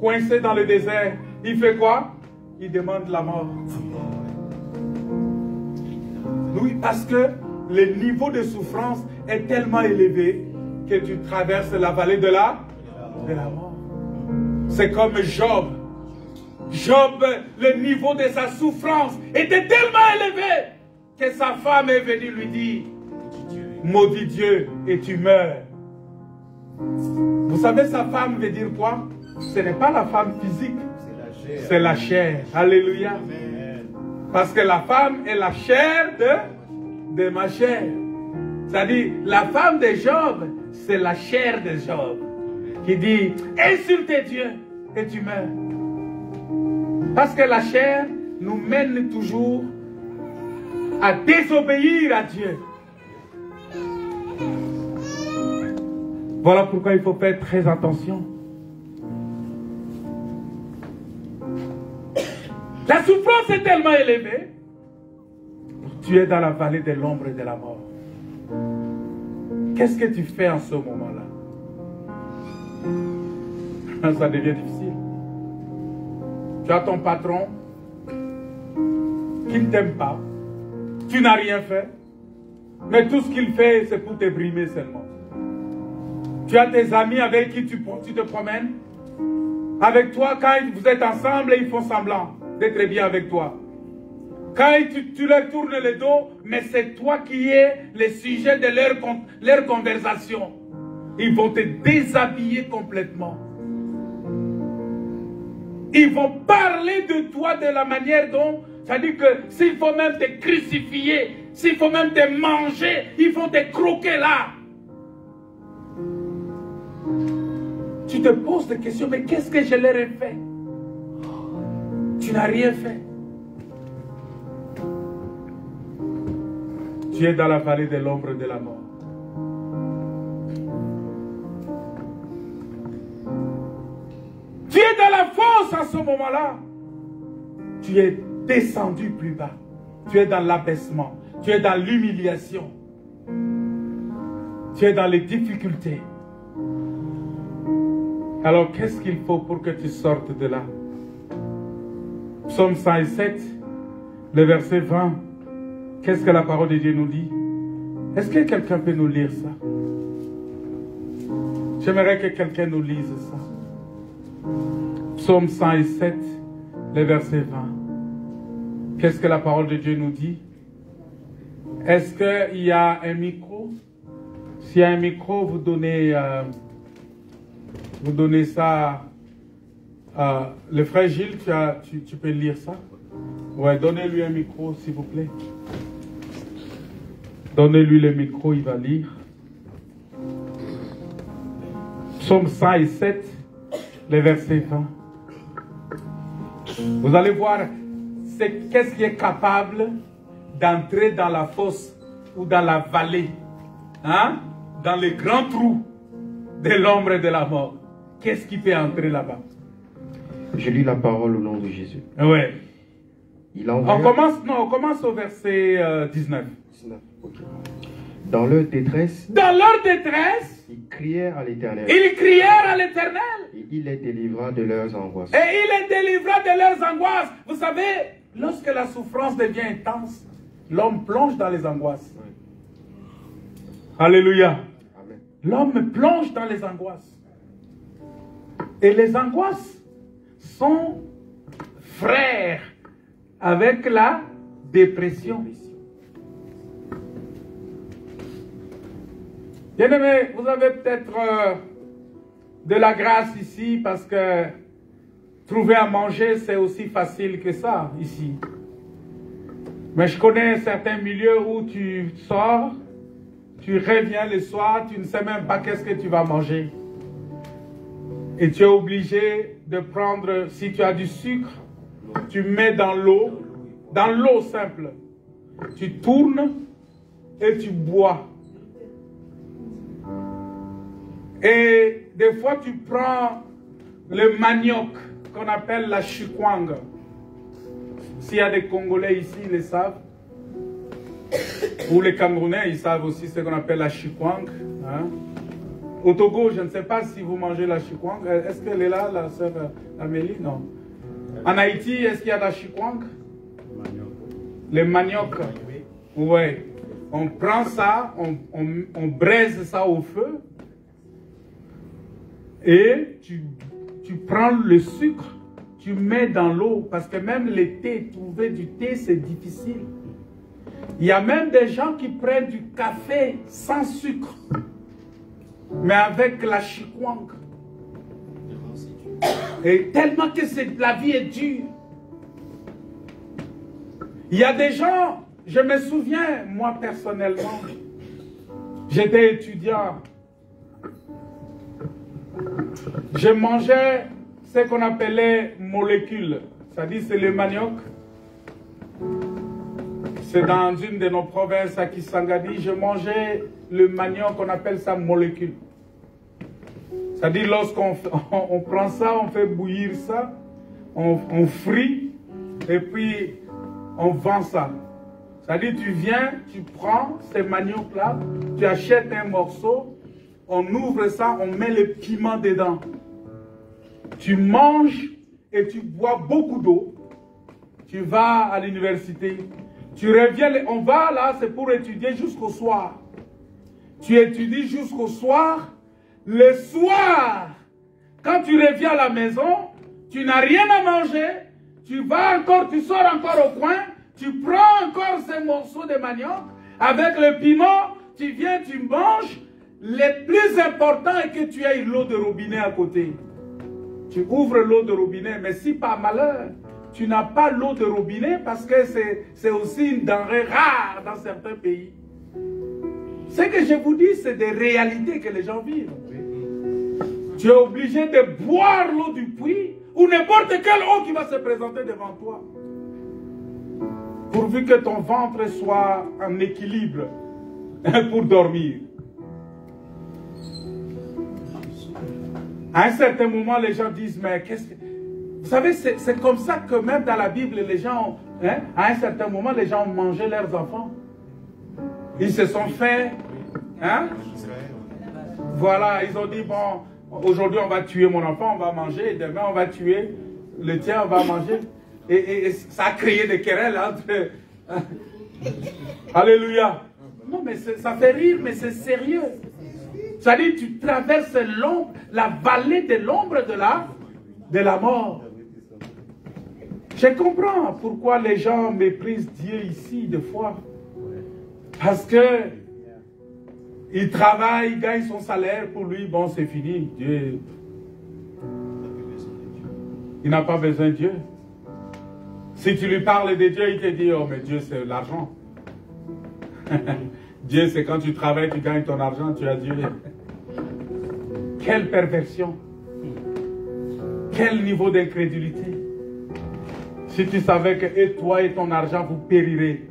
coincé dans le désert. Il fait quoi? Il demande la mort. Oui, parce que le niveau de souffrance est tellement élevé que tu traverses la vallée de la mort. C'est comme Job. Job, le niveau de sa souffrance était tellement élevé que sa femme est venue lui dire, maudit Dieu et tu meurs. Vous savez, sa femme veut dire quoi? Ce n'est pas la femme physique, c'est la chair. Alléluia. Amen. Parce que la femme est la chair de ma chair. C'est-à-dire, la femme de Job, c'est la chair de Job. Qui dit, insulte Dieu et tu meurs. Parce que la chair nous mène toujours à désobéir à Dieu. Voilà pourquoi il faut faire très attention. La souffrance est tellement élevée. Tu es dans la vallée de l'ombre et de la mort. Qu'est-ce que tu fais en ce moment-là? Ça devient difficile. Tu as ton patron qui ne t'aime pas. Tu n'as rien fait. Mais tout ce qu'il fait, c'est pour te brimer seulement. Tu as tes amis avec qui tu te promènes. Avec toi, quand vous êtes ensemble, ils font semblant d'être bien avec toi. Quand tu leur tournes le dos, mais c'est toi qui es le sujet de leur conversation. Ils vont te déshabiller complètement. Ils vont parler de toi de la manière dont, c'est-à-dire que s'il faut même te crucifier, s'il faut même te manger, ils vont te croquer là. Tu te poses des questions, mais qu'est-ce que je leur ai fait? Tu n'as rien fait. Tu es dans la vallée de l'ombre de la mort. Tu es dans la fosse à ce moment-là. Tu es descendu plus bas. Tu es dans l'abaissement. Tu es dans l'humiliation. Tu es dans les difficultés. Alors, qu'est-ce qu'il faut pour que tu sortes de là? Psaume 107, le verset 20. Qu'est-ce que la parole de Dieu nous dit? Est-ce que quelqu'un peut nous lire ça? J'aimerais que quelqu'un nous lise ça. Psaume 107, le verset 20. Qu'est-ce que la parole de Dieu nous dit? Est-ce qu'il y a un micro? S'il y a un micro, vous donnez ça. Le frère Gilles, tu peux lire ça? Ouais, donnez-lui un micro, s'il vous plaît. Donnez-lui le micro, il va lire. Psaume 107, le verset 20. Vous allez voir, qu'est-ce qui est capable d'entrer dans la fosse ou dans la vallée, hein? Dans les grands trous de l'ombre et de la mort. Qu'est-ce qui peut entrer là-bas? Je lis la parole au nom de Jésus. Ouais. On commence au verset 19. Okay. Dans leur détresse, ils crièrent à l'Éternel. Ils crièrent à l'Éternel. Et il les délivra de leurs angoisses. Vous savez, lorsque la souffrance devient intense, l'homme plonge dans les angoisses. Alléluia. Amen. L'homme plonge dans les angoisses. Et les angoisses sont frères avec la dépression. Bien-aimés, vous avez peut-être de la grâce ici parce que trouver à manger, c'est aussi facile que ça ici. Mais je connais certains milieux où tu sors, tu reviens le soir, tu ne sais même pas qu'est-ce que tu vas manger. Et tu es obligé de prendre, si tu as du sucre, tu mets dans l'eau simple. Tu tournes et tu bois. Et des fois, tu prends le manioc qu'on appelle la chikwang. S'il y a des Congolais ici, ils le savent. Ou les Camerounais, ils savent aussi ce qu'on appelle la chikwang. Hein? Au Togo, je ne sais pas si vous mangez la chikwang. Est-ce qu'elle est là, la sœur Amélie? Non. En Haïti, est-ce qu'il y a la chikwang? Le manioc. Oui. On prend ça, on braise ça au feu. Et tu prends le sucre, tu mets dans l'eau. Parce que même le thé, trouver du thé, c'est difficile. Il y a même des gens qui prennent du café sans sucre. Mais avec la chikwang. Et tellement que la vie est dure. Il y a des gens, je me souviens, moi personnellement, j'étais étudiant. Je mangeais ce qu'on appelait molécules. C'est-à-dire c'est le manioc. C'est dans une de nos provinces à Kisangani. Je mangeais le manioc, on appelle ça molécule. C'est-à-dire lorsqu'on prend ça, on fait bouillir ça, on frit et puis on vend ça. C'est-à-dire tu viens, tu prends ces maniocs-là, tu achètes un morceau, on ouvre ça, on met le piment dedans. Tu manges et tu bois beaucoup d'eau. Tu vas à l'université. Tu reviens, on va là, c'est pour étudier jusqu'au soir. Tu étudies jusqu'au soir. Le soir, quand tu reviens à la maison, tu n'as rien à manger. Tu vas encore, tu sors encore au coin. Tu prends encore ces morceaux de manioc. Avec le piment, tu viens, tu manges. Le plus important est que tu aies l'eau de robinet à côté. Tu ouvres l'eau de robinet, mais si par malheur, tu n'as pas l'eau de robinet, parce que c'est aussi une denrée rare dans certains pays. Ce que je vous dis, c'est des réalités que les gens vivent. Tu es obligé de boire l'eau du puits, ou n'importe quelle eau qui va se présenter devant toi. Pourvu que ton ventre soit en équilibre pour dormir. À un certain moment, les gens disent, mais qu'est-ce que... Vous savez, c'est comme ça que même dans la Bible, les gens, à un certain moment, les gens ont mangé leurs enfants. Ils se sont fait... Voilà, ils ont dit, bon, aujourd'hui on va tuer mon enfant, on va manger, et demain on va tuer le tien, on va manger. Et ça a créé des querelles entre... Alléluia. Non, mais ça fait rire, mais c'est sérieux. C'est-à-dire, tu traverses la vallée de l'ombre de la mort. Je comprends pourquoi les gens méprisent Dieu ici, des fois. Parce que il travaille, il gagne son salaire, pour lui, bon, c'est fini. Dieu, il n'a pas besoin de Dieu. Si tu lui parles de Dieu, il te dit, oh, mais Dieu, c'est l'argent. Dieu, c'est quand tu travailles, tu gagnes ton argent, tu as Dieu. Quelle perversion. Quel niveau d'incrédulité. Si tu savais que et toi et ton argent, vous périrez.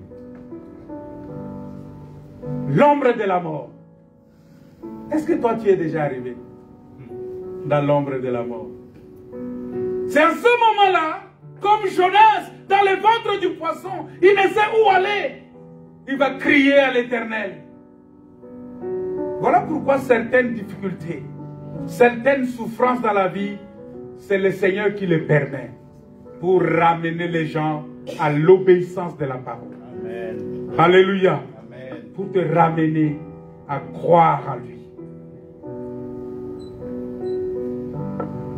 L'ombre de la mort. Est-ce que toi, tu es déjà arrivé dans l'ombre de la mort? C'est à ce moment-là, comme Jonas, dans le ventre du poisson, il ne sait où aller. Il va crier à l'Éternel. Voilà pourquoi certaines difficultés, certaines souffrances dans la vie, c'est le Seigneur qui les permet pour ramener les gens à l'obéissance de la parole. Amen. Alléluia. Amen. Pour te ramener à croire à lui.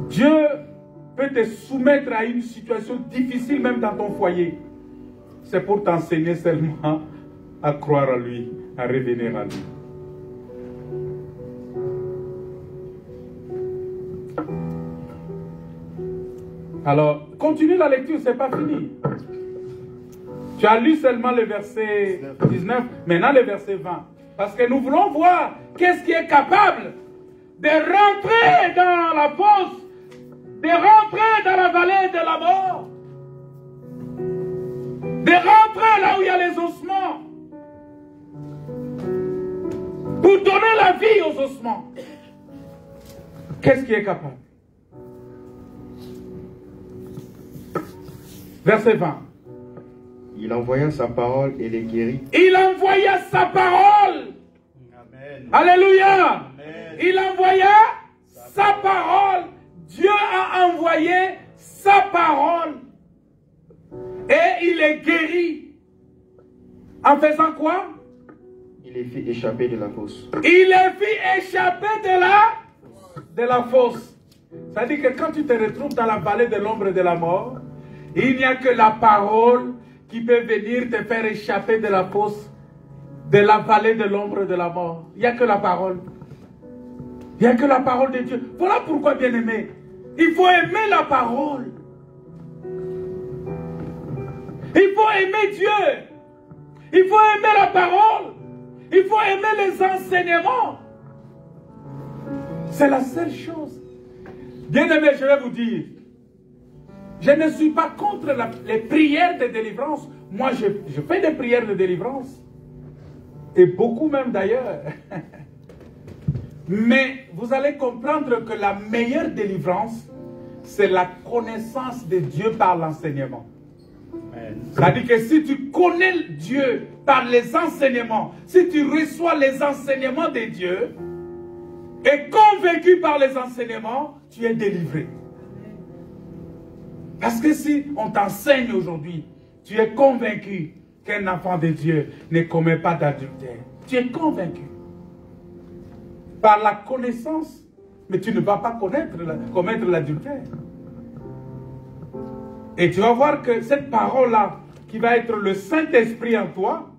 Dieu peut te soumettre à une situation difficile même dans ton foyer. C'est pour t'enseigner seulement à croire à lui, à revenir à lui. Alors, continue la lecture, c'est pas fini. Tu as lu seulement le verset 19, maintenant le verset 20. Parce que nous voulons voir qu'est-ce qui est capable de rentrer dans la fosse, de rentrer dans la vallée de la mort, de rentrer là où il y a les ossements, pour donner la vie aux ossements. Qu'est-ce qui est capable? Verset 20. Il envoya sa parole et les guérit. Il envoya sa parole. Amen. Alléluia. Amen. Il envoya sa parole. Dieu a envoyé sa parole. Et il est guéri. En faisant quoi? Il les fit échapper de la fosse. Il les fit échapper de la fosse. C'est-à-dire que quand tu te retrouves dans la vallée de l'ombre de la mort, il n'y a que la parole qui peut venir te faire échapper de la fosse, de la vallée de l'ombre de la mort. Il n'y a que la parole. Il n'y a que la parole de Dieu. Voilà pourquoi, bien-aimé, il faut aimer la parole. Il faut aimer Dieu. Il faut aimer la parole. Il faut aimer les enseignements. C'est la seule chose. Bien-aimé, je vais vous dire, je ne suis pas contre les prières de délivrance. Moi, je fais des prières de délivrance. Et beaucoup même d'ailleurs. Mais vous allez comprendre que la meilleure délivrance, c'est la connaissance de Dieu par l'enseignement. C'est-à-dire que si tu connais Dieu par les enseignements, si tu reçois les enseignements de Dieu, et convaincu par les enseignements, tu es délivré. Parce que si on t'enseigne aujourd'hui, tu es convaincu qu'un enfant de Dieu ne commet pas d'adultère. Tu es convaincu. Par la connaissance, mais tu ne vas pas commettre l'adultère. Et tu vas voir que cette parole-là, qui va être le Saint-Esprit en toi,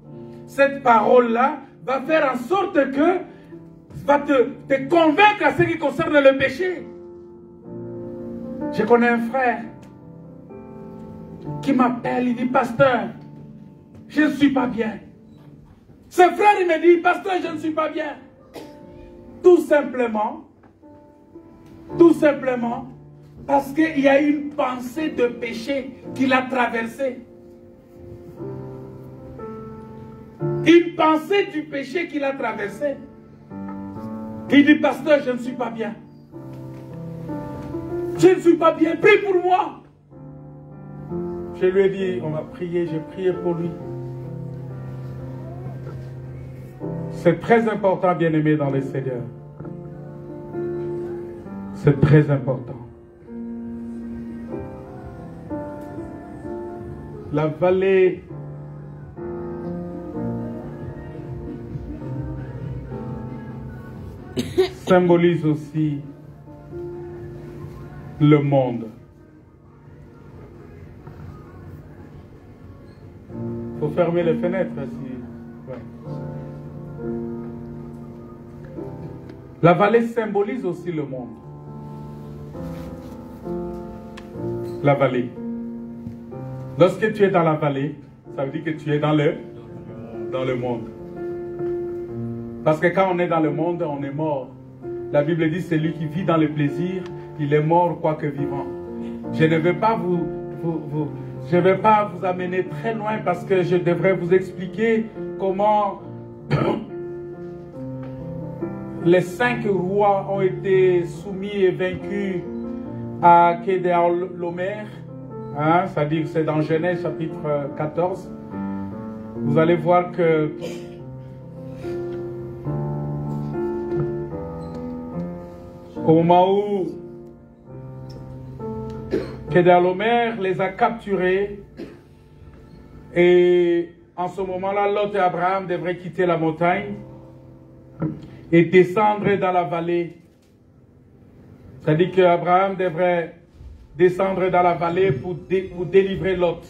cette parole-là va faire en sorte que va te convaincre à ce qui concerne le péché. Je connais un frère qui m'appelle, il dit, pasteur, je ne suis pas bien. Ce frère, il me dit, pasteur, je ne suis pas bien. Tout simplement, parce qu'il y a une pensée de péché qui l'a traversé. Une pensée du péché qui l'a traversé. Il dit, pasteur, je ne suis pas bien. Je ne suis pas bien, prie pour moi. Je lui ai dit, on va prier, j'ai prié pour lui. C'est très important, bien-aimé, dans le Seigneur. C'est très important. La vallée symbolise aussi le monde. Il faut fermer les fenêtres ici. Ouais. La vallée symbolise aussi le monde. La vallée. Lorsque tu es dans la vallée, ça veut dire que tu es dans le monde. Parce que quand on est dans le monde, on est mort. La Bible dit, c'est lui qui vit dans le plaisir, il est mort quoique vivant. Je ne vais pas je ne vais pas vous amener très loin parce que je devrais vous expliquer comment les 5 rois ont été soumis et vaincus à Kedorlaomer. Hein, c'est-à-dire que c'est dans Genèse chapitre 14. Vous allez voir que au moment où Kedorlaomer les a capturés, et en ce moment-là, Lot et Abraham devraient quitter la montagne. et descendre dans la vallée. C'est-à-dire qu'Abraham devrait descendre dans la vallée pour délivrer Lot.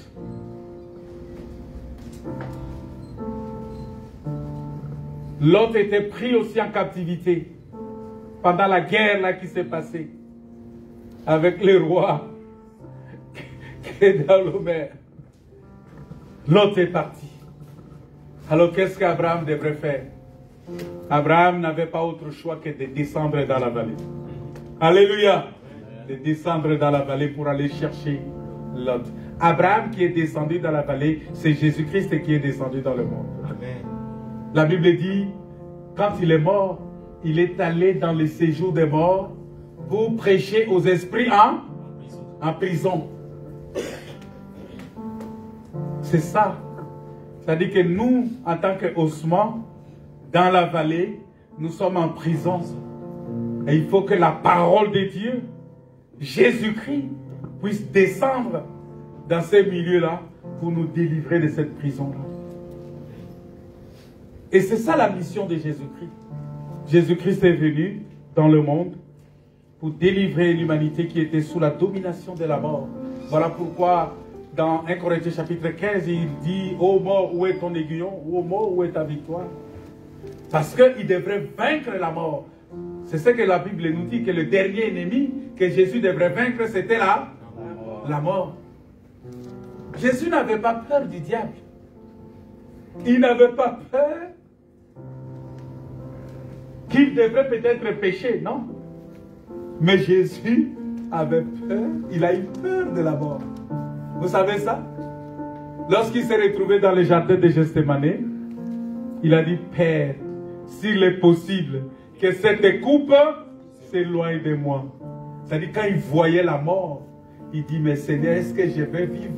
Lot était pris aussi en captivité pendant la guerre là qui s'est passée avec les rois qui est dans le mer. Lot est parti. Alors qu'est-ce qu'Abraham devrait faire? Abraham n'avait pas autre choix que de descendre dans la vallée. Alléluia! De descendre dans la vallée pour aller chercher Lot. Abraham qui est descendu dans la vallée, c'est Jésus-Christ qui est descendu dans le monde. Amen. La Bible dit, quand il est mort, il est allé dans le séjour des morts pour prêcher aux esprits en prison. C'est ça. C'est-à-dire que nous, en tant qu'ossements, dans la vallée, nous sommes en prison. Et il faut que la parole de Dieu, Jésus-Christ, puisse descendre dans ces milieux-là pour nous délivrer de cette prison-là. Et c'est ça la mission de Jésus-Christ. Jésus-Christ est venu dans le monde pour délivrer l'humanité qui était sous la domination de la mort. Voilà pourquoi dans 1 Corinthiens chapitre 15, il dit « Ô mort, où est ton aiguillon? Ô mort, où est ta victoire ?» Parce qu'il devrait vaincre la mort. C'est ce que la Bible nous dit, que le dernier ennemi que Jésus devrait vaincre, c'était la mort. Jésus n'avait pas peur du diable. Il n'avait pas peur qu'il devrait peut-être pécher, non. Mais Jésus avait peur, il a eu peur de la mort. Vous savez ça? Lorsqu'il s'est retrouvé dans le jardin de Gethsémani, il a dit, Père, s'il est possible que cette coupe s'éloigne de moi. C'est-à-dire quand il voyait la mort, il dit, mais Seigneur, est-ce que je vais vivre?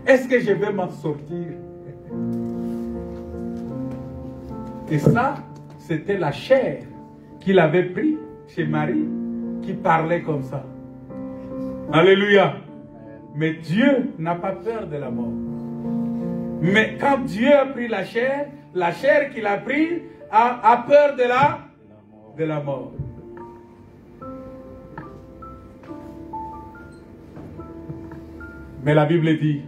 Est-ce que je vais m'en sortir? Et ça, c'était la chair qu'il avait pris chez Marie, qui parlait comme ça. Alléluia. Mais Dieu n'a pas peur de la mort. Mais quand Dieu a pris la chair qu'il a prise a peur de la mort. Mais la Bible dit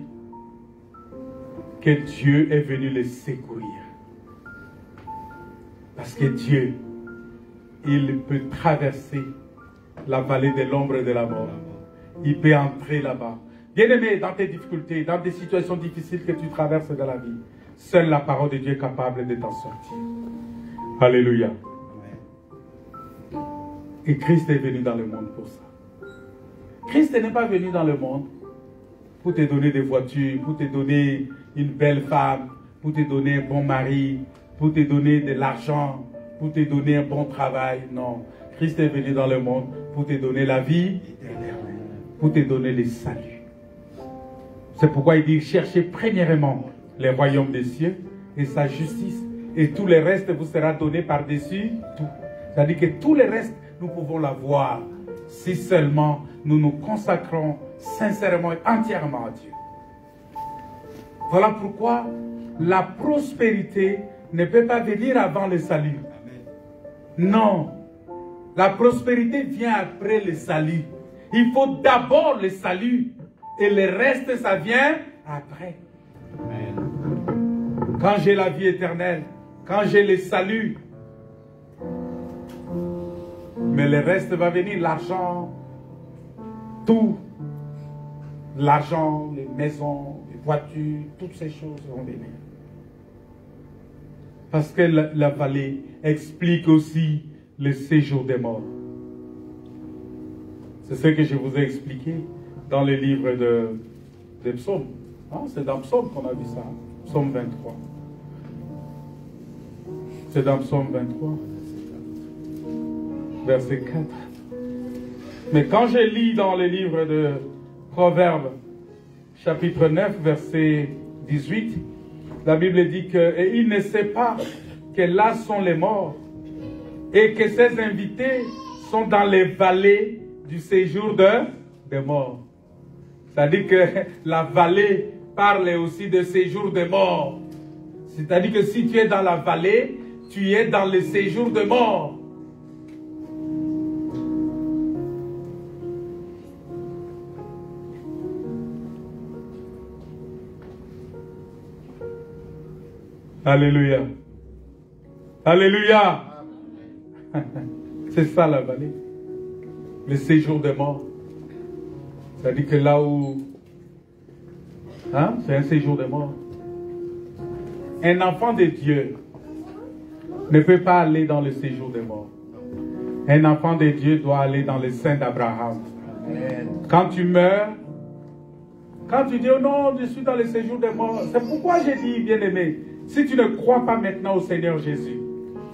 que Dieu est venu les secourir. Parce que Dieu, il peut traverser la vallée de l'ombre de la mort. Il peut entrer là-bas. Bien-aimé, dans tes difficultés, dans des situations difficiles que tu traverses dans la vie, seule la parole de Dieu est capable de t'en sortir. Alléluia. Et Christ est venu dans le monde pour ça. Christ n'est pas venu dans le monde pour te donner des voitures, pour te donner une belle femme, pour te donner un bon mari, pour te donner de l'argent, pour te donner un bon travail. Non. Christ est venu dans le monde pour te donner la vie éternelle, pour te donner le salut. C'est pourquoi il dit, cherchez premièrement les royaumes des cieux et sa justice, et tout le reste vous sera donné par-dessus tout. C'est-à-dire que tout le reste, nous pouvons l'avoir si seulement nous nous consacrons sincèrement et entièrement à Dieu. Voilà pourquoi la prospérité ne peut pas venir avant le salut. Non. La prospérité vient après le salut. Il faut d'abord le salut. Et le reste, ça vient après. Amen. Quand j'ai la vie éternelle, quand j'ai le salut, mais le reste va venir, l'argent, tout. L'argent, les maisons, les voitures, toutes ces choses vont venir. Parce que la vallée explique aussi le séjour des morts. C'est ce que je vous ai expliqué dans le livre de Psaumes. Ah, c'est dans Psaume qu'on a vu ça. Psaume 23. C'est dans Psaume 23. Verset 4. Mais quand je lis dans le livre de Proverbes, chapitre 9, verset 18, la Bible dit que « Et il ne sait pas que là sont les morts, et que ses invités sont dans les vallées du séjour des morts. » C'est-à-dire que la vallée parle aussi de séjour des morts. C'est-à-dire que si tu es dans la vallée, tu es dans le séjour de mort. Alléluia. Alléluia. C'est ça la vallée. Le séjour de mort. C'est-à-dire que là où... Hein, c'est un séjour de mort. Un enfant de Dieu ne peut pas aller dans le séjour de mort. Un enfant de Dieu doit aller dans le sein d'Abraham. Quand tu meurs, quand tu dis, oh non, je suis dans le séjour de mort, c'est pourquoi j'ai dit, bien-aimé, si tu ne crois pas maintenant au Seigneur Jésus,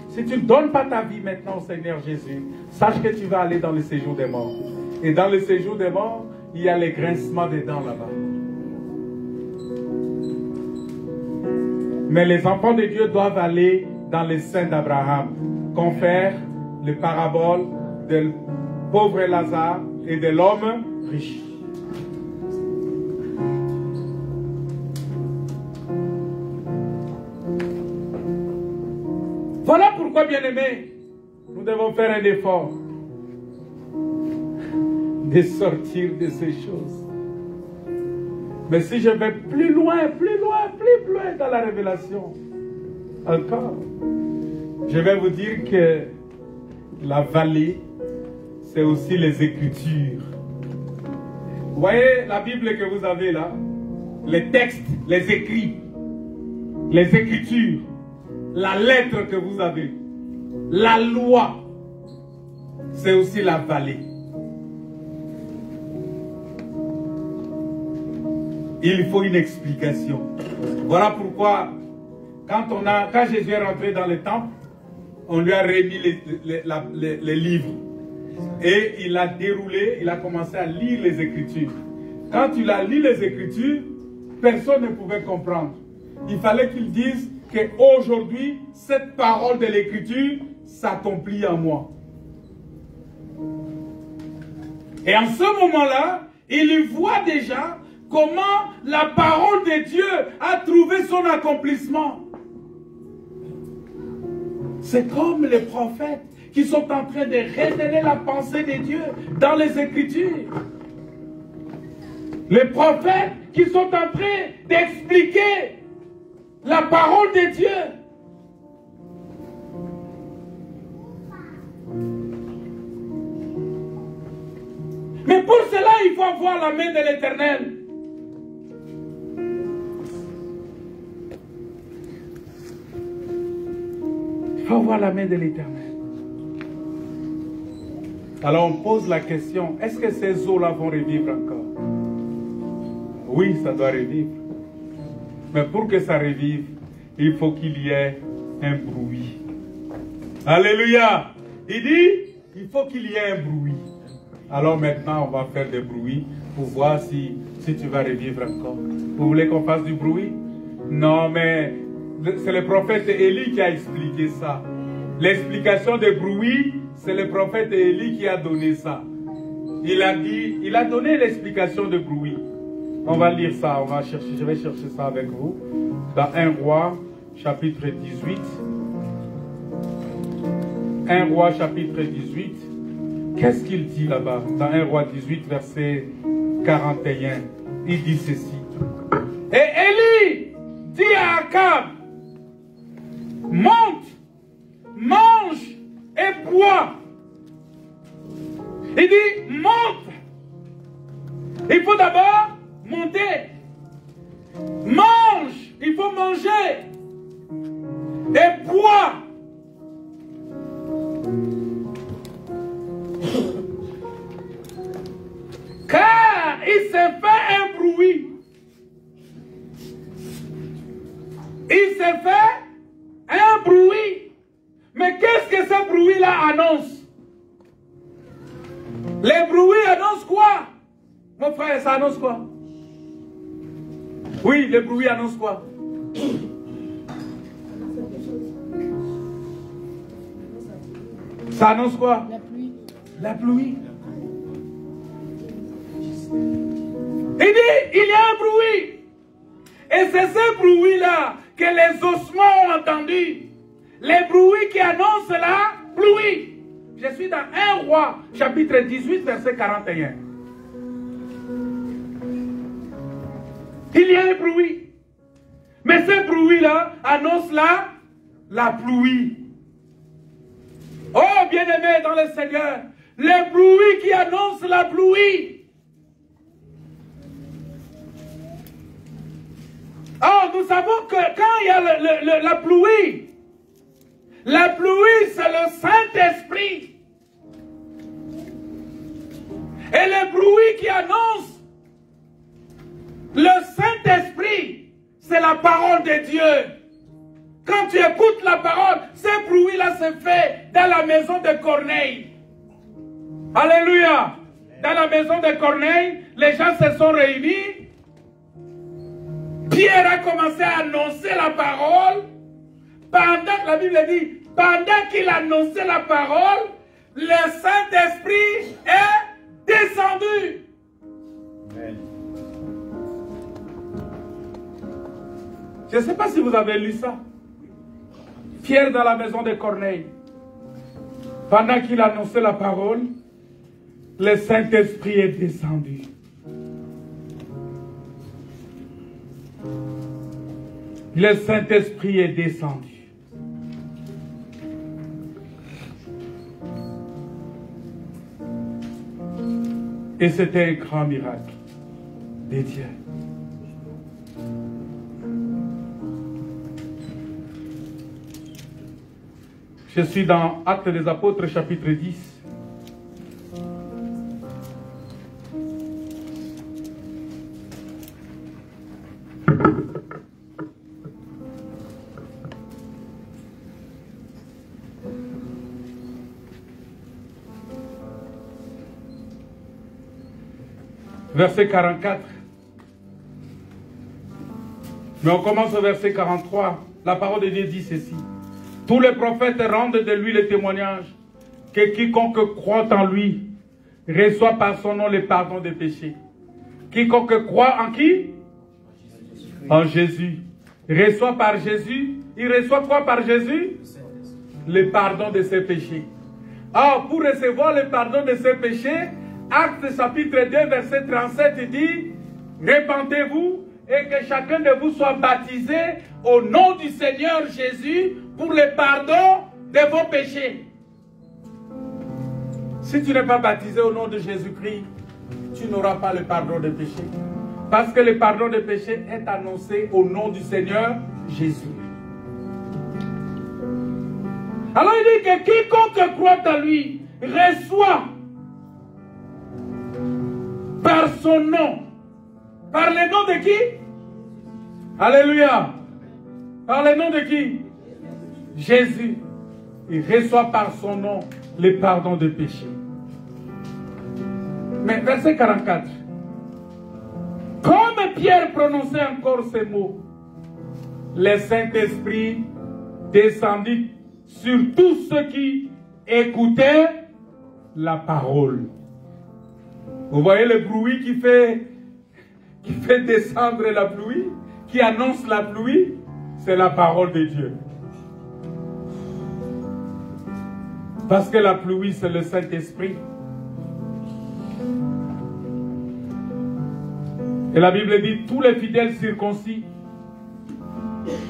si tu ne donnes pas ta vie maintenant au Seigneur Jésus, sache que tu vas aller dans le séjour des morts. Et dans le séjour des morts, il y a les grincements des dents là-bas. Mais les enfants de Dieu doivent aller dans les seins d'Abraham. Confère les paraboles du pauvre Lazare et de l'homme riche. Voilà pourquoi, bien-aimés, nous devons faire un effort de sortir de ces choses. Mais si je vais plus loin dans la révélation, encore, je vais vous dire que la vallée, c'est aussi les Écritures. Vous voyez la Bible que vous avez là, les textes, les écrits, les Écritures, la lettre que vous avez, la loi, c'est aussi la vallée. Il faut une explication. Voilà pourquoi, quand Jésus est rentré dans le temple, on lui a remis les livres. Et il a déroulé, il a commencé à lire les Écritures. Quand il a lu les Écritures, personne ne pouvait comprendre. Il fallait qu'il dise qu'aujourd'hui, cette parole de l'Écriture s'accomplit en moi. Et en ce moment-là, il y voit déjà comment la parole de Dieu a trouvé son accomplissement. C'est comme les prophètes qui sont en train de révéler la pensée de Dieu dans les Écritures. Les prophètes qui sont en train d'expliquer la parole de Dieu. Mais pour cela, il faut avoir la main de l'Éternel. Il faut avoir la main de l'Éternel. Alors on pose la question, est-ce que ces eaux-là vont revivre encore? Oui, ça doit revivre. Mais pour que ça revive, il faut qu'il y ait un bruit. Alléluia. Il dit, il faut qu'il y ait un bruit. Alors maintenant, on va faire des bruits pour voir si tu vas revivre encore. Vous voulez qu'on fasse du bruit? Non, mais c'est le prophète Élie qui a expliqué ça. L'explication des bruits, c'est le prophète Élie qui a donné ça. Il a donné l'explication des bruits. On va lire ça, je vais chercher ça avec vous. Dans 1 Roi, chapitre 18. 1 Roi, chapitre 18. Qu'est-ce qu'il dit là-bas? Dans 1 Roi 18, verset 41. Il dit ceci. Et Élie dit à Akab, monte, mange et bois. Il dit, monte. Il faut d'abord monter. Mange. Il faut manger. Et bois. Car il s'est fait un bruit. Il s'est fait un bruit. Mais qu'est-ce que ce bruit-là annonce? Les bruits annoncent quoi? Mon frère, ça annonce quoi? Oui, les bruits annoncent quoi? Ça annonce quoi? La pluie. La pluie. Il dit, il y a un bruit. Et c'est ce bruit-là que les ossements ont entendu. Les bruits qui annoncent la pluie. Je suis dans 1 Roi, chapitre 18, verset 41. Il y a un bruit. Mais ce bruit-là annonce la pluie. Oh, bien-aimés dans le Seigneur, le bruit qui annonce la pluie. Oh, nous savons que quand il y a la pluie c'est le Saint-Esprit. Et le bruit qui annonce le Saint-Esprit, c'est la parole de Dieu. Quand tu écoutes la parole, ce bruit-là se fait dans la maison de Corneille. Alléluia. Dans la maison de Corneille, les gens se sont réunis. Pierre a commencé à annoncer la parole. Pendant, la Bible dit, pendant qu'il annonçait la parole, le Saint-Esprit est descendu. Amen. Je ne sais pas si vous avez lu ça. Pierre dans la maison de Corneille. Pendant qu'il annonçait la parole, le Saint-Esprit est descendu. Le Saint-Esprit est descendu. Et c'était un grand miracle de Dieu. Je suis dans Actes des Apôtres, chapitre 10. Verset 44. Mais on commence au verset 43. La parole de Dieu dit ceci. Tous les prophètes rendent de lui le témoignage que quiconque croit en lui reçoit par son nom le pardon des péchés. Quiconque croit en qui? En Jésus. Reçoit par Jésus. Il reçoit quoi par Jésus? Le pardon de ses péchés. Or, pour recevoir le pardon de ses péchés, Actes chapitre 2, verset 37 dit, répentez-vous et que chacun de vous soit baptisé au nom du Seigneur Jésus pour le pardon de vos péchés. Si tu n'es pas baptisé au nom de Jésus-Christ, tu n'auras pas le pardon des péchés. Parce que le pardon des péchés est annoncé au nom du Seigneur Jésus. Alors il dit que quiconque croit en lui reçoit par son nom. Par le nom de qui? Alléluia. Par le nom de qui? Jésus. Il reçoit par son nom le pardon des péchés. Mais verset 44. Comme Pierre prononçait encore ces mots, le Saint-Esprit descendit sur tous ceux qui écoutaient la parole. Vous voyez le bruit qui fait descendre la pluie, qui annonce la pluie, c'est la parole de Dieu. Parce que la pluie, c'est le Saint-Esprit. Et la Bible dit, tous les fidèles circoncis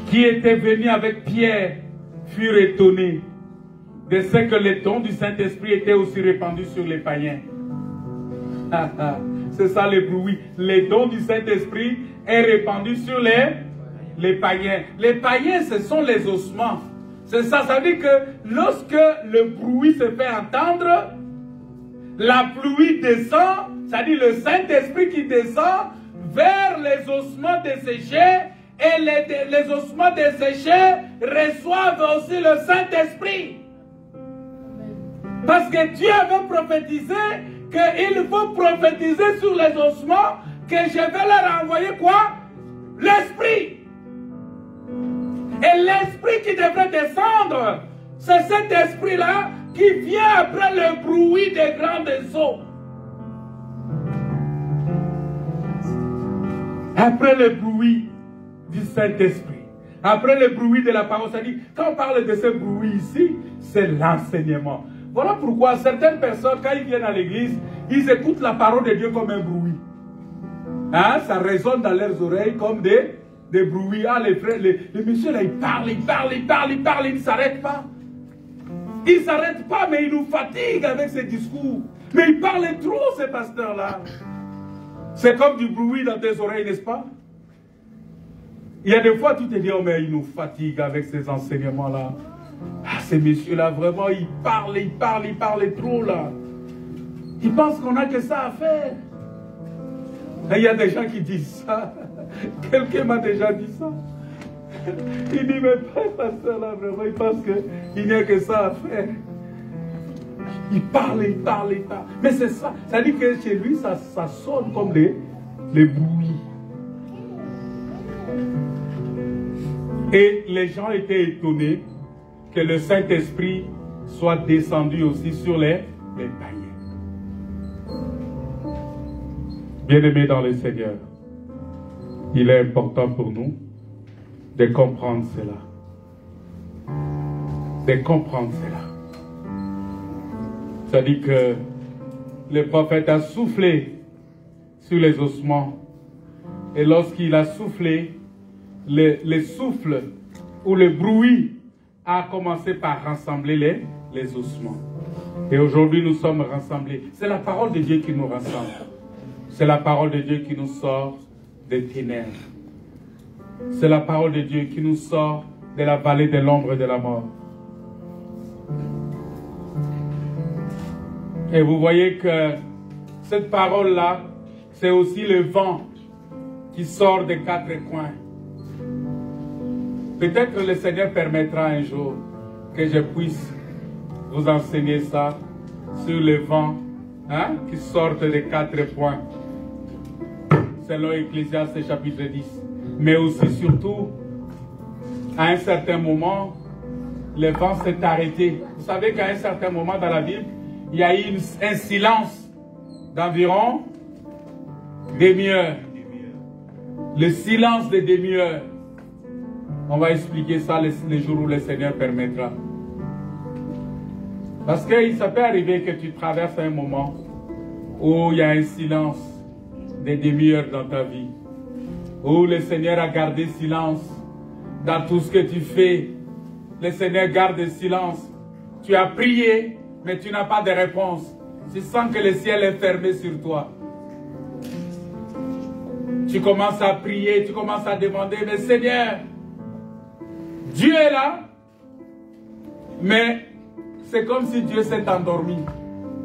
qui étaient venus avec Pierre furent étonnés de ce que les dons du Saint-Esprit étaient aussi répandus sur les païens. C'est ça le bruit. Les dons du Saint-Esprit est répandu sur les païens. Les païens, ce sont les ossements. C'est ça, ça veut dire que lorsque le bruit se fait entendre, la pluie descend, c'est-à-dire le Saint-Esprit qui descend vers les ossements desséchés, et les ossements desséchés reçoivent aussi le Saint-Esprit. Parce que Dieu avait prophétisé qu'il faut prophétiser sur les ossements, que je vais leur envoyer quoi? L'Esprit. Et l'Esprit qui devrait descendre, c'est cet Esprit-là qui vient après le bruit des grandes eaux. Après le bruit du Saint-Esprit. Après le bruit de la parole, ça dit, quand on parle de ce bruit ici, c'est l'enseignement. Voilà pourquoi certaines personnes, quand ils viennent à l'église, ils écoutent la parole de Dieu comme un bruit. Hein? Ça résonne dans leurs oreilles comme des bruits. Ah, les frères, les messieurs là, ils parlent, ils ne s'arrêtent pas. Ils ne s'arrêtent pas, mais ils nous fatiguent avec ces discours. Mais ils parlent trop, ces pasteurs-là. C'est comme du bruit dans tes oreilles, n'est-ce pas? Il y a des fois, tu te dis, oh, mais ils nous fatiguent avec ces enseignements-là. Ah, ces messieurs-là, vraiment, ils parlent trop, là. Ils pensent qu'on n'a que ça à faire. Et il y a des gens qui disent ça. Quelqu'un m'a déjà dit ça. Il dit, mais pasteur, là, vraiment, il pense qu'il n'y a que ça à faire. Il parle. Mais c'est ça. Ça dit que chez lui, ça sonne comme les bruits. Et les gens étaient étonnés que le Saint-Esprit soit descendu aussi sur les païens. Bien-aimés dans le Seigneur, il est important pour nous de comprendre cela. De comprendre cela. C'est-à-dire que le prophète a soufflé sur les ossements. Et lorsqu'il a soufflé, le souffle ou le bruit a commencé par rassembler les ossements. Et aujourd'hui, nous sommes rassemblés. C'est la parole de Dieu qui nous rassemble. C'est la parole de Dieu qui nous sort des ténèbres. C'est la parole de Dieu qui nous sort de la vallée de l'ombre de la mort. Et vous voyez que cette parole-là, c'est aussi le vent qui sort des quatre coins. Peut-être que le Seigneur permettra un jour que je puisse vous enseigner ça sur le vent qui sort des quatre coins. Selon Ecclésiaste chapitre 10. Mais aussi, surtout, à un certain moment, le vent s'est arrêté. Vous savez qu'à un certain moment dans la Bible, il y a eu un silence d'environ demi-heure. Le silence de demi-heure. On va expliquer ça les jours où le Seigneur permettra. Parce que ça peut arriver que tu traverses un moment où il y a un silence de demi-heure dans ta vie. Où le Seigneur a gardé silence dans tout ce que tu fais. Le Seigneur garde silence. Tu as prié, mais tu n'as pas de réponse. Tu sens que le ciel est fermé sur toi. Tu commences à prier, tu commences à demander, mais Seigneur, Dieu est là, mais c'est comme si Dieu s'est endormi.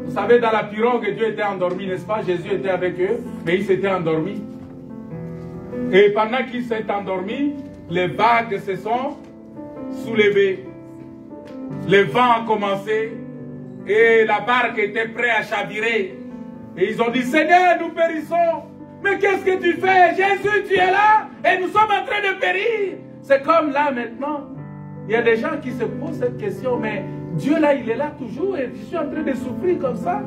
Vous savez, dans la pirogue, Dieu était endormi, n'est-ce pas? Jésus était avec eux, mais il s'était endormi. Et pendant qu'il s'est endormi, les vagues se sont soulevées. Le vent a commencé et la barque était prête à chavirer. Et ils ont dit, Seigneur, nous périssons. Mais qu'est-ce que tu fais? Jésus, tu es là et nous sommes en train de périr. C'est comme là maintenant. Il y a des gens qui se posent cette question, mais Dieu là, il est là toujours et je suis en train de souffrir comme ça.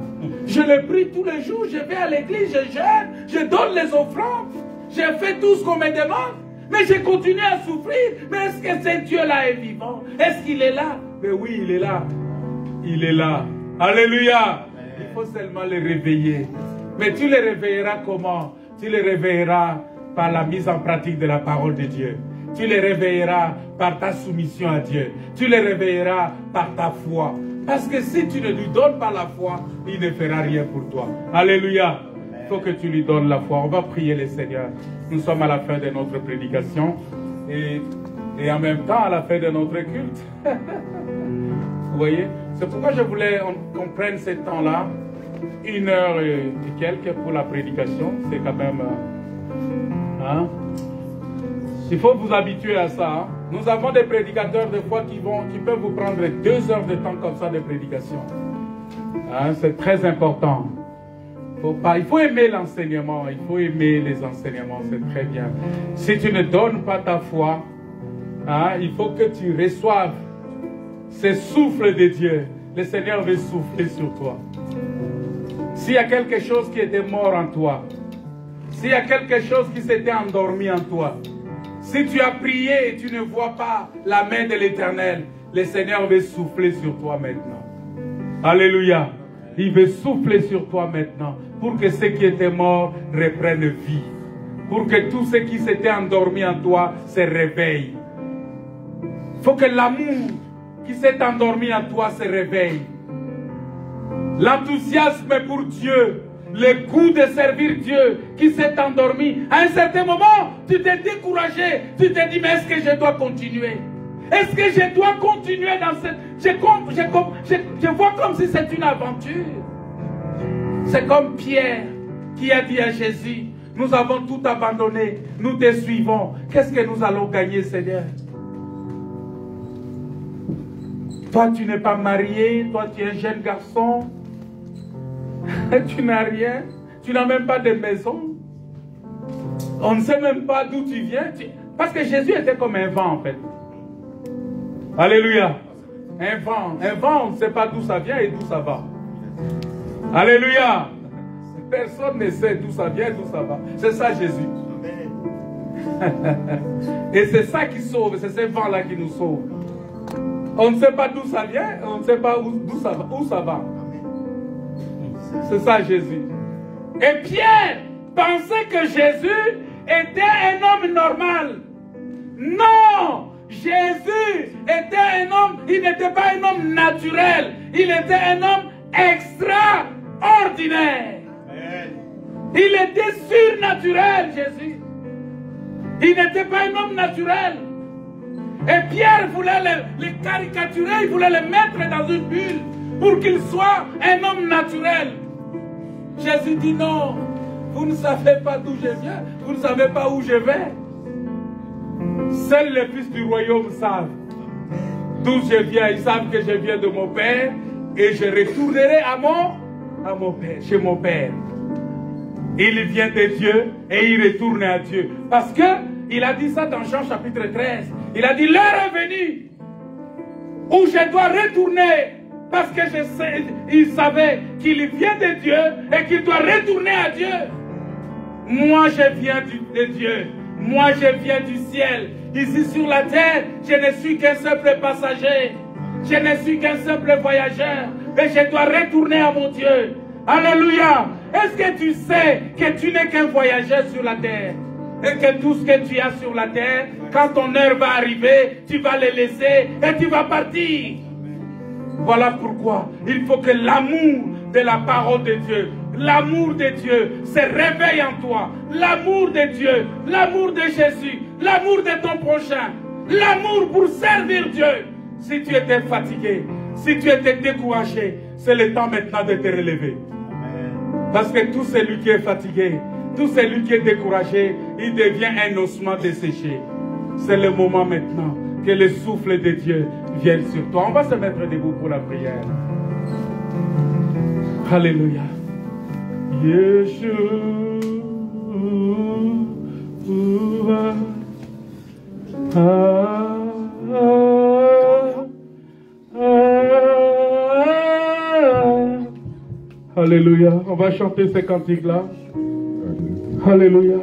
Je le prie tous les jours, je vais à l'église, je jeûne, je donne les offrandes. J'ai fait tout ce qu'on me demande, mais j'ai continué à souffrir. Mais est-ce que ce Dieu-là est vivant? Est-ce qu'il est là? Mais oui, il est là. Il est là. Alléluia. Il faut seulement le réveiller. Mais tu le réveilleras comment? Tu le réveilleras par la mise en pratique de la parole de Dieu. Tu le réveilleras par ta soumission à Dieu. Tu le réveilleras par ta foi. Parce que si tu ne lui donnes pas la foi, il ne fera rien pour toi. Alléluia. Il faut que tu lui donnes la foi. On va prier le Seigneur. Nous sommes à la fin de notre prédication et en même temps à la fin de notre culte. Vous voyez? C'est pourquoi je voulais qu'on prenne ce temps-là, 1 heure et quelques pour la prédication. C'est quand même... il faut vous habituer à ça. Hein? Nous avons des prédicateurs des fois qui peuvent vous prendre 2 heures de temps comme ça de prédication. Hein? C'est très important. Il faut aimer l'enseignement, il faut aimer les enseignements, c'est très bien. Si tu ne donnes pas ta foi, il faut que tu reçoives ce souffle de Dieu. Le Seigneur veut souffler sur toi. S'il y a quelque chose qui était mort en toi, s'il y a quelque chose qui s'était endormi en toi, Si tu as prié et tu ne vois pas la main de l'Éternel, le Seigneur veut souffler sur toi maintenant. Alléluia. Il veut souffler sur toi maintenant pour que ceux qui étaient morts reprennent vie. Pour que tous ceux qui s'étaient endormis en toi se réveillent. Il faut que l'amour qui s'est endormi en toi se réveille. L'enthousiasme pour Dieu, le goût de servir Dieu qui s'est endormi. À un certain moment, tu t'es découragé. Tu t'es dit, mais est-ce que je dois continuer? Est-ce que je dois continuer dans cette... Je vois comme si c'est une aventure. C'est comme Pierre qui a dit à Jésus, nous avons tout abandonné, nous te suivons. Qu'est-ce que nous allons gagner, Seigneur? Toi, tu n'es pas marié, toi, tu es un jeune garçon. Tu n'as rien, tu n'as même pas de maison. On ne sait même pas d'où tu viens. Parce que Jésus était comme un vent, en fait. Alléluia. Un vent, on ne sait pas d'où ça vient et d'où ça va. Alléluia. Personne ne sait d'où ça vient et d'où ça va. C'est ça Jésus. Et c'est ça qui sauve, c'est ce vent-là qui nous sauve. On ne sait pas d'où ça vient, on ne sait pas où ça va. C'est ça Jésus. Et Pierre pensait que Jésus était un homme normal. Non! Jésus était un homme, il n'était pas un homme naturel. Il était un homme extraordinaire. Il était surnaturel, Jésus. Il n'était pas un homme naturel. Et Pierre voulait le caricaturer, il voulait le mettre dans une bulle pour qu'il soit un homme naturel. Jésus dit non, vous ne savez pas d'où je viens, vous ne savez pas où je vais. Seuls les fils du royaume savent d'où je viens. Ils savent que je viens de mon Père et je retournerai à mon Père, chez mon Père. Il vient de Dieu et il retourne à Dieu. Parce que il a dit ça dans Jean chapitre 13. Il a dit l'heure est venue où je dois retourner. Parce que il savait qu'il vient de Dieu et qu'il doit retourner à Dieu. Moi je viens de Dieu. Moi je viens du ciel. Ici sur la terre, je ne suis qu'un simple passager. Je ne suis qu'un simple voyageur. Et je dois retourner à mon Dieu. Alléluia. Est-ce que tu sais que tu n'es qu'un voyageur sur la terre? Et que tout ce que tu as sur la terre, quand ton heure va arriver, tu vas le laisser et tu vas partir. Voilà pourquoi il faut que l'amour de la parole de Dieu, l'amour de Dieu se réveille en toi. L'amour de Dieu, l'amour de Jésus, l'amour de ton prochain, l'amour pour servir Dieu. Si tu étais fatigué, si tu étais découragé, c'est le temps maintenant de te relever. Parce que tout celui qui est fatigué, tout celui qui est découragé, il devient un ossement desséché. C'est le moment maintenant que le souffle de Dieu vienne sur toi. On va se mettre debout pour la prière. Alléluia. Yeshua. Alléluia. On va chanter ces cantiques-là. Alléluia.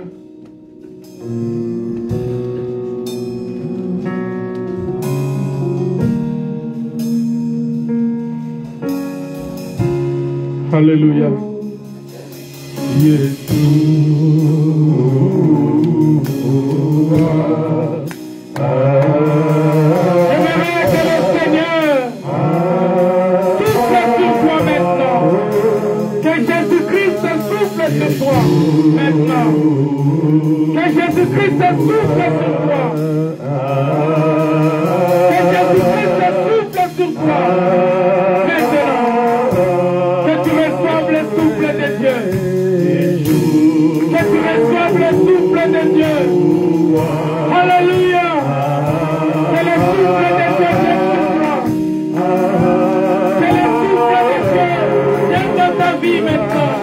Alléluia. Maintenant, que Jésus-Christ souffle sur toi. Que Jésus-Christ souffle sur toi. Maintenant, que tu reçoives le souffle de Dieu. Que tu reçoives le souffle de Dieu. Alléluia. Que le souffle de Dieu vienne sur toi. Que le souffle de Dieu vienne dans ta vie maintenant.